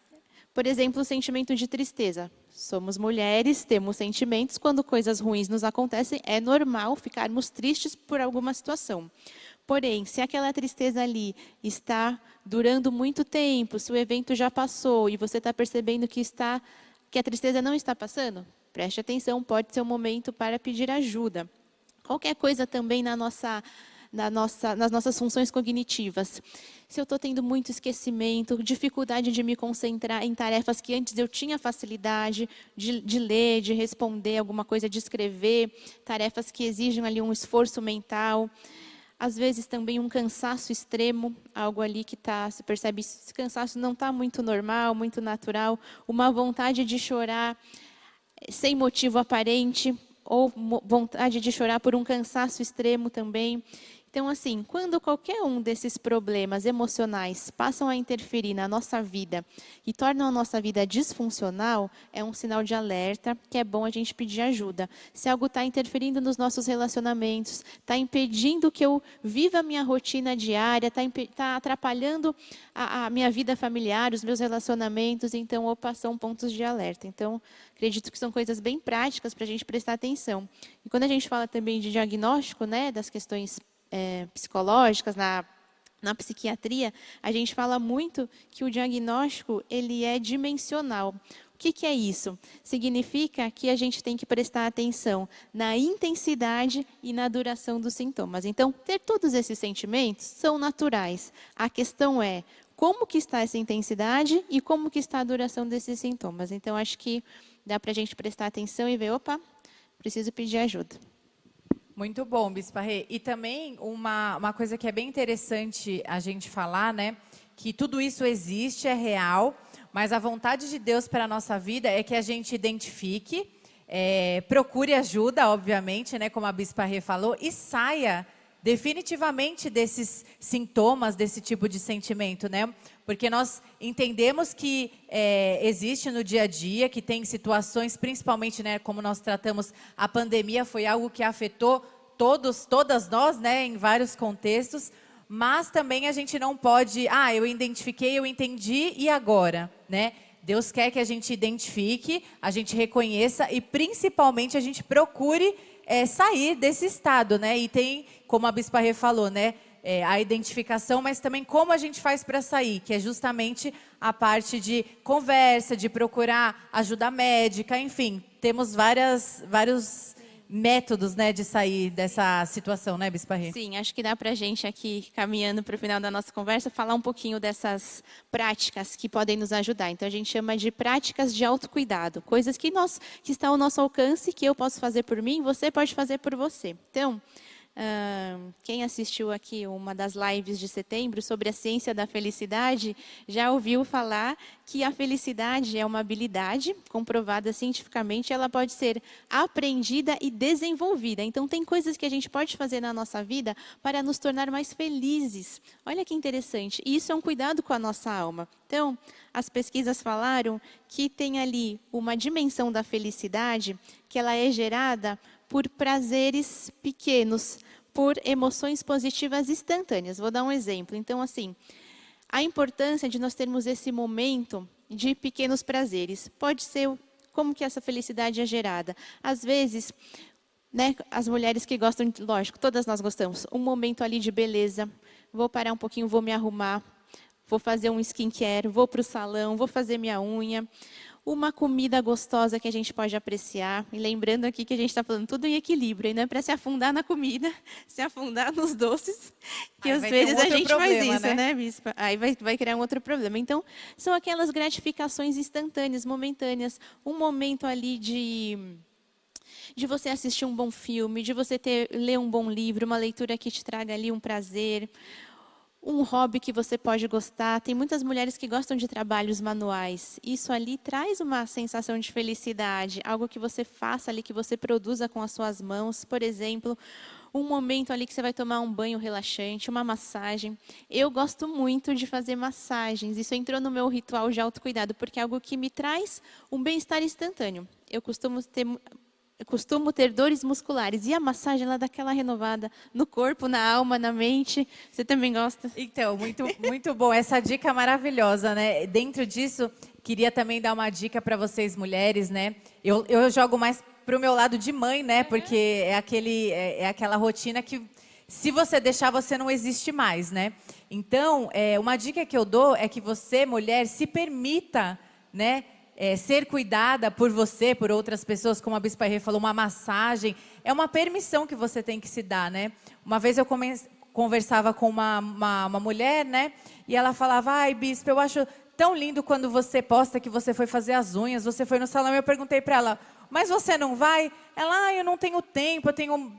Por exemplo, o sentimento de tristeza. Somos mulheres, temos sentimentos. Quando coisas ruins nos acontecem, é normal ficarmos tristes por alguma situação. Porém, se aquela tristeza ali está durando muito tempo, se o evento já passou e você está percebendo que a tristeza não está passando, preste atenção, pode ser um momento para pedir ajuda. Qualquer coisa também nas nossas funções cognitivas. Se eu estou tendo muito esquecimento, dificuldade de me concentrar em tarefas que antes eu tinha facilidade de ler, de responder alguma coisa, de escrever, tarefas que exigem ali um esforço mental. Às vezes também um cansaço extremo, algo ali que se percebe, esse cansaço não está muito normal, muito natural, uma vontade de chorar sem motivo aparente, ou vontade de chorar por um cansaço extremo também. Então, assim, quando qualquer um desses problemas emocionais passam a interferir na nossa vida e tornam a nossa vida disfuncional, é um sinal de alerta que é bom a gente pedir ajuda. Se algo está interferindo nos nossos relacionamentos, está impedindo que eu viva a minha rotina diária, está atrapalhando a minha vida familiar, os meus relacionamentos, então, opa, são pontos de alerta. Então, acredito que são coisas bem práticas para a gente prestar atenção. E quando a gente fala também de diagnóstico, né, das questões psicológicas, na psiquiatria, a gente fala muito que o diagnóstico ele é dimensional. O que é isso? Significa que a gente tem que prestar atenção na intensidade e na duração dos sintomas. Então, ter todos esses sentimentos são naturais. A questão é como que está essa intensidade e como que está a duração desses sintomas. Então, acho que dá para a gente prestar atenção e ver, opa, preciso pedir ajuda. Muito bom, Bispa Rê. E também uma coisa que é bem interessante a gente falar, né? Que tudo isso existe, é real, mas a vontade de Deus para a nossa vida é que a gente identifique, procure ajuda, obviamente, né? Como a Bispa Rê falou, e saia definitivamente desses sintomas, desse tipo de sentimento, né? Porque nós entendemos que existe no dia a dia, que tem situações, principalmente, né, como nós tratamos, a pandemia foi algo que afetou todas nós, né, em vários contextos, mas também a gente não pode, eu identifiquei, eu entendi, e agora, né? Deus quer que a gente identifique, a gente reconheça e principalmente a gente procure sair desse estado, né? E tem, como a Bispa Rê falou, né? A identificação, mas também como a gente faz para sair, que é justamente a parte de conversa, de procurar ajuda médica, enfim, temos vários métodos, né, de sair dessa situação, né, Bispa Rê? Sim, acho que dá para a gente aqui, caminhando para o final da nossa conversa, falar um pouquinho dessas práticas que podem nos ajudar. Então, a gente chama de práticas de autocuidado, coisas que estão ao nosso alcance, que eu posso fazer por mim, você pode fazer por você. Então, quem assistiu aqui uma das lives de setembro sobre a ciência da felicidade, já ouviu falar que a felicidade é uma habilidade comprovada cientificamente, ela pode ser aprendida e desenvolvida. Então, tem coisas que a gente pode fazer na nossa vida para nos tornar mais felizes. Olha que interessante. E isso é um cuidado com a nossa alma. Então, as pesquisas falaram que tem ali uma dimensão da felicidade que ela é gerada por prazeres pequenos, por emoções positivas instantâneas. Vou dar um exemplo. Então, assim, a importância de nós termos esse momento de pequenos prazeres. Pode ser como que essa felicidade é gerada. Às vezes, né, as mulheres que gostam, lógico, todas nós gostamos, um momento ali de beleza. Vou parar um pouquinho, vou me arrumar, vou fazer um skincare, vou para o salão, vou fazer minha unha. Uma comida gostosa que a gente pode apreciar. E lembrando aqui que a gente está falando tudo em equilíbrio, e não é para se afundar na comida, se afundar nos doces, que às vezes a gente faz isso, né, Bispa? Aí vai criar um outro problema. Então, são aquelas gratificações instantâneas, momentâneas. Um momento ali de você assistir um bom filme, de você ler um bom livro, uma leitura que te traga ali um prazer. Um hobby que você pode gostar. Tem muitas mulheres que gostam de trabalhos manuais. Isso ali traz uma sensação de felicidade, algo que você faça ali, que você produza com as suas mãos. Por exemplo, um momento ali que você vai tomar um banho relaxante, uma massagem. Eu gosto muito de fazer massagens. Isso entrou no meu ritual de autocuidado, porque é algo que me traz um bem-estar instantâneo. Eu costumo ter dores musculares. E a massagem, ela dá aquela renovada no corpo, na alma, na mente. Você também gosta? Então, muito bom. Essa dica é maravilhosa, né? Dentro disso, queria também dar uma dica para vocês mulheres, né? Eu jogo mais para o meu lado de mãe, né? Porque é aquela rotina que, se você deixar, você não existe mais, né? Então, uma dica que eu dou é que você, mulher, se permita, né? Ser cuidada por você, por outras pessoas, como a Bispa Rê falou, uma massagem, é uma permissão que você tem que se dar, né? Uma vez eu conversava com uma mulher, né? E ela falava, ai, Bispa, eu acho tão lindo quando você posta que você foi fazer as unhas, você foi no salão. E eu perguntei para ela, mas você não vai? Ela, eu não tenho tempo, eu tenho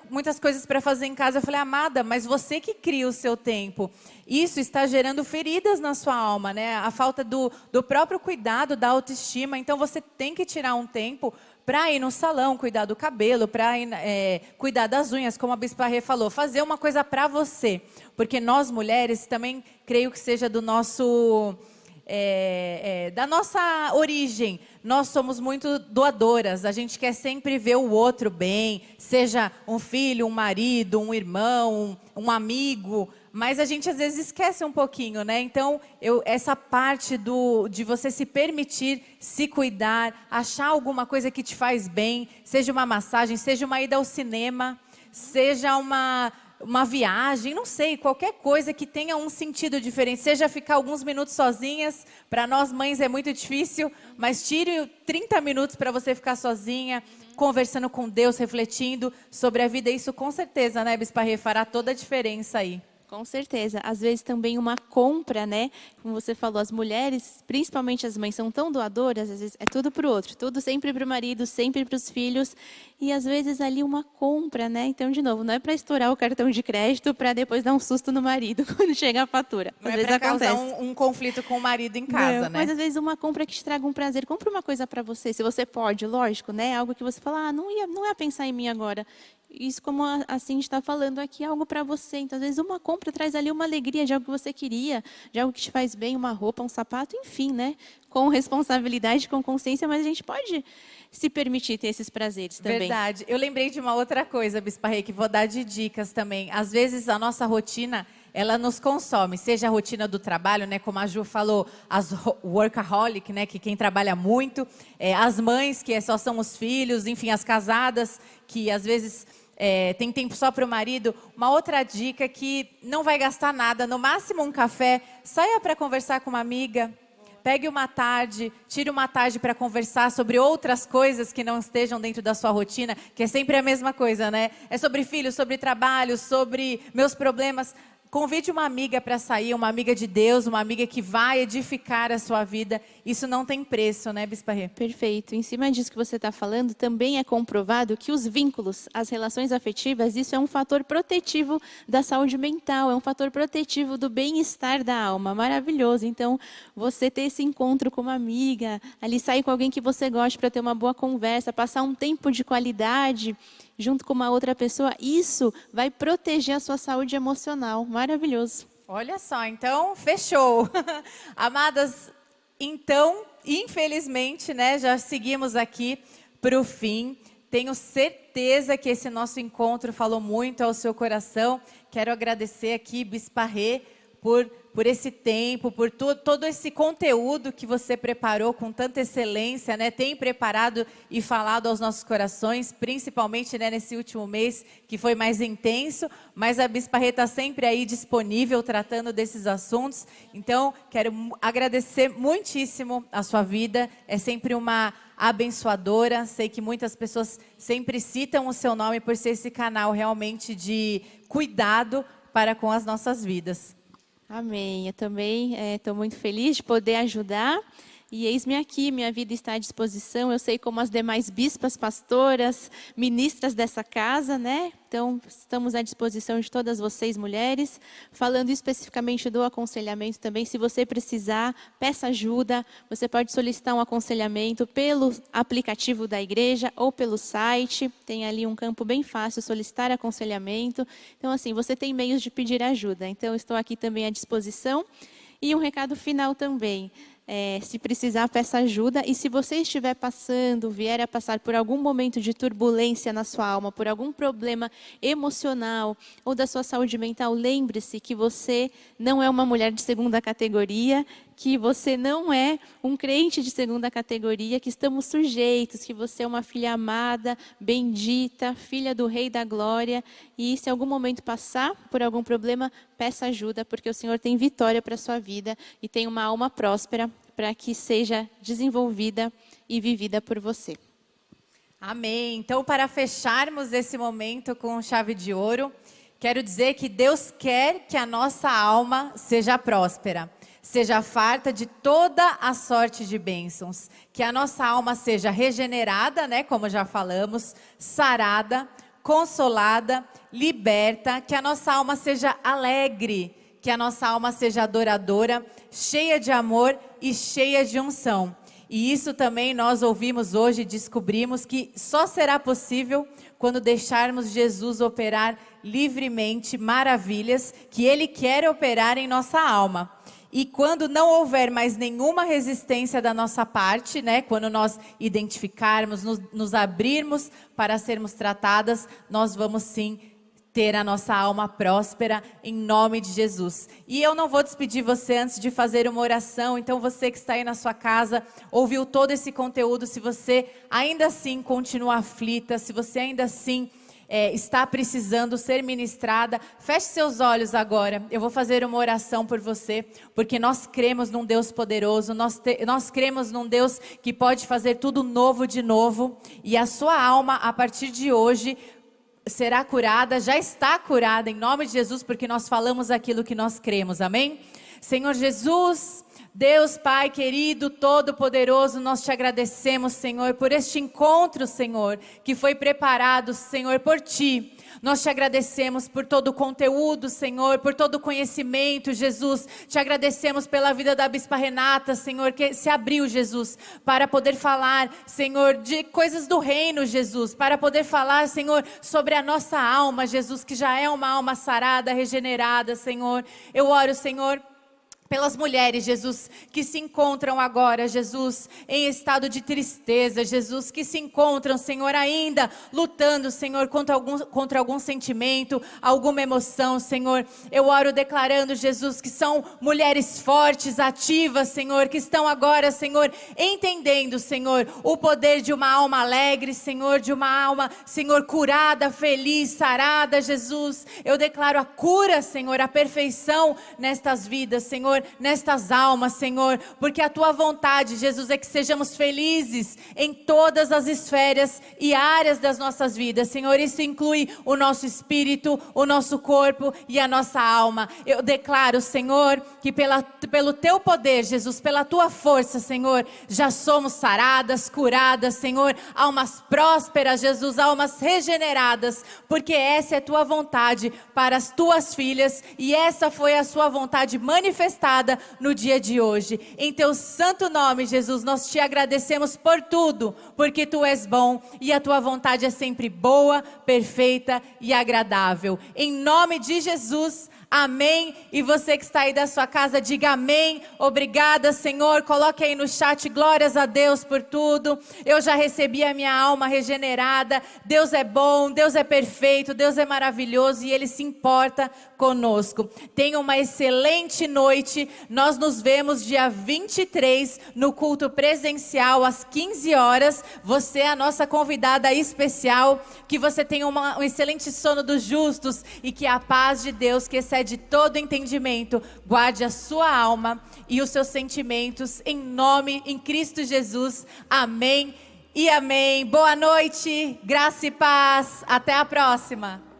muitas coisas para fazer em casa. Eu falei, amada, mas você que cria o seu tempo. Isso está gerando feridas na sua alma, né? A falta do próprio cuidado, da autoestima. Então, você tem que tirar um tempo para ir no salão, cuidar do cabelo, para cuidar das unhas, como a Bispa Rê falou. Fazer uma coisa para você. Porque nós, mulheres, também creio que seja do nosso... da nossa origem, nós somos muito doadoras, a gente quer sempre ver o outro bem, seja um filho, um marido, um irmão, um amigo, mas a gente às vezes esquece um pouquinho, né? Então, essa parte de você se permitir se cuidar, achar alguma coisa que te faz bem, seja uma massagem, seja uma ida ao cinema, seja uma viagem, não sei, qualquer coisa que tenha um sentido diferente, seja ficar alguns minutos sozinhas, para nós mães é muito difícil, mas tire 30 minutos para você ficar sozinha, conversando com Deus, refletindo sobre a vida, isso com certeza, né, Bispa Rê, fará toda a diferença aí. Com certeza. Às vezes também uma compra, né? Como você falou, as mulheres, principalmente as mães, são tão doadoras, às vezes é tudo para o outro, tudo sempre para o marido, sempre para os filhos. E às vezes ali uma compra, né? Então, de novo, não é para estourar o cartão de crédito para depois dar um susto no marido quando chega a fatura. Não às é vezes para causar acontece. um conflito com o marido em casa, né? Mas às vezes uma compra que te traga um prazer. Compra uma coisa para você, se você pode, lógico, né? Algo que você fala, não ia pensar em mim agora. Isso, como a Cindy está falando aqui, é algo para você. Então, às vezes, uma compra traz ali uma alegria de algo que você queria, de algo que te faz bem, uma roupa, um sapato, enfim, né? Com responsabilidade, com consciência, mas a gente pode se permitir ter esses prazeres também. Verdade. Eu lembrei de uma outra coisa, Bispa Rê, que vou dar de dicas também. Às vezes, a nossa rotina, ela nos consome, seja a rotina do trabalho, né? Como a Ju falou, as workaholic, né? Que quem trabalha muito, as mães, que só são os filhos, enfim, as casadas, que às vezes... tem tempo só para o marido. Uma outra dica que não vai gastar nada, no máximo um café, saia para conversar com uma amiga, pegue uma tarde, tire uma tarde para conversar sobre outras coisas que não estejam dentro da sua rotina, que é sempre a mesma coisa, né? É sobre filhos, sobre trabalho, sobre meus problemas. Convide uma amiga para sair, uma amiga de Deus, uma amiga que vai edificar a sua vida. Isso não tem preço, né, Bispa Rê? Perfeito. Em cima disso que você está falando, também é comprovado que os vínculos, as relações afetivas, isso é um fator protetivo da saúde mental, é um fator protetivo do bem-estar da alma. Maravilhoso. Então, você ter esse encontro com uma amiga, ali sair com alguém que você goste para ter uma boa conversa, passar um tempo de qualidade junto com uma outra pessoa, isso vai proteger a sua saúde emocional. Maravilhoso. Olha só, então, fechou. Amadas, então, infelizmente, né, já seguimos aqui para o fim. Tenho certeza que esse nosso encontro falou muito ao seu coração. Quero agradecer aqui, Bispa Rê, por esse tempo, por todo esse conteúdo que você preparou com tanta excelência, né? Tem preparado e falado aos nossos corações, principalmente, né, nesse último mês, que foi mais intenso, mas a Bispa Rê está sempre aí disponível, tratando desses assuntos. Então, quero agradecer muitíssimo a sua vida, é sempre uma abençoadora, sei que muitas pessoas sempre citam o seu nome por ser esse canal realmente de cuidado para com as nossas vidas. Amém. Eu também estou muito feliz de poder ajudar. E eis-me aqui, minha vida está à disposição. Eu sei como as demais bispas, pastoras, ministras dessa casa, né? Então, estamos à disposição de todas vocês, mulheres. Falando especificamente do aconselhamento também, se você precisar, peça ajuda. Você pode solicitar um aconselhamento pelo aplicativo da igreja ou pelo site. Tem ali um campo bem fácil, solicitar aconselhamento. Então, assim, você tem meios de pedir ajuda. Então, estou aqui também à disposição. E um recado final também. Se precisar, peça ajuda. E se você estiver passando, vier a passar por algum momento de turbulência na sua alma, por algum problema emocional ou da sua saúde mental, lembre-se que você não é uma mulher de segunda categoria, que você não é um crente de segunda categoria, que estamos sujeitos, que você é uma filha amada, bendita, filha do Rei da Glória. E se algum momento passar por algum problema, peça ajuda, porque o Senhor tem vitória para a sua vida e tem uma alma próspera para que seja desenvolvida e vivida por você. Amém. Então, para fecharmos esse momento com chave de ouro, quero dizer que Deus quer que a nossa alma seja próspera. seja farta de toda a sorte de bênçãos, que a nossa alma seja regenerada, né, como já falamos, sarada, consolada, liberta, que a nossa alma seja alegre, que a nossa alma seja adoradora, cheia de amor e cheia de unção. E isso também nós ouvimos hoje, descobrimos que só será possível quando deixarmos Jesus operar livremente maravilhas que Ele quer operar em nossa alma. E quando não houver mais nenhuma resistência da nossa parte, né, quando nós identificarmos, nos abrirmos para sermos tratadas, nós vamos sim ter a nossa alma próspera em nome de Jesus. E eu não vou despedir você antes de fazer uma oração, então você que está aí na sua casa, ouviu todo esse conteúdo, se você ainda assim continua aflita, se você ainda assim está precisando ser ministrada, feche seus olhos agora. Eu vou fazer uma oração por você, porque nós cremos num Deus poderoso, nós cremos num Deus que pode fazer tudo novo de novo, e a sua alma, a partir de hoje, será curada, já está curada em nome de Jesus, porque nós falamos aquilo que nós cremos, amém? Senhor Jesus, Deus Pai querido, todo-poderoso, nós te agradecemos, Senhor, por este encontro, Senhor, que foi preparado, Senhor, por Ti. Nós te agradecemos por todo o conteúdo, Senhor, por todo o conhecimento, Jesus. Te agradecemos pela vida da Bispa Renata, Senhor, que se abriu, Jesus, para poder falar, Senhor, de coisas do reino, Jesus, para poder falar, Senhor, sobre a nossa alma, Jesus, que já é uma alma sarada, regenerada, Senhor. Eu oro, Senhor, pelas mulheres, Jesus, que se encontram agora, Jesus, em estado de tristeza, Jesus, que se encontram, Senhor, ainda lutando, Senhor, contra algum sentimento, alguma emoção, Senhor. Eu oro declarando, Jesus, que são mulheres fortes, ativas, Senhor, que estão agora, Senhor, entendendo, Senhor, o poder de uma alma alegre, Senhor, de uma alma, Senhor, curada, feliz, sarada, Jesus. Eu declaro a cura, Senhor, a perfeição nestas vidas, Senhor, nestas almas, Senhor, porque a Tua vontade, Jesus, é que sejamos felizes em todas as esferas e áreas das nossas vidas, Senhor. Isso inclui o nosso espírito, o nosso corpo e a nossa alma. Eu declaro, Senhor, que pelo Teu poder, Jesus, pela Tua força, Senhor, já somos saradas, curadas, Senhor, almas prósperas, Jesus, almas regeneradas, porque essa é a Tua vontade para as Tuas filhas e essa foi a Sua vontade manifestada no dia de hoje. Em Teu santo nome, Jesus, nós Te agradecemos por tudo, porque Tu és bom e a Tua vontade é sempre boa, perfeita e agradável. Em nome de Jesus, amém. E você que está aí da sua casa, diga amém. Obrigada, Senhor. Coloque aí no chat, glórias a Deus por tudo. Eu já recebi a minha alma regenerada. Deus é bom, Deus é perfeito, Deus é maravilhoso e Ele se importa conosco. Tenha uma excelente noite. Nós nos vemos dia 23 no culto presencial às 15 horas. Você é a nossa convidada especial. Que você tenha um excelente sono dos justos e que a paz de Deus, que excede todo entendimento, guarde a sua alma e os seus sentimentos em Cristo Jesus. Amém e amém. Boa noite, graça e paz. Até a próxima.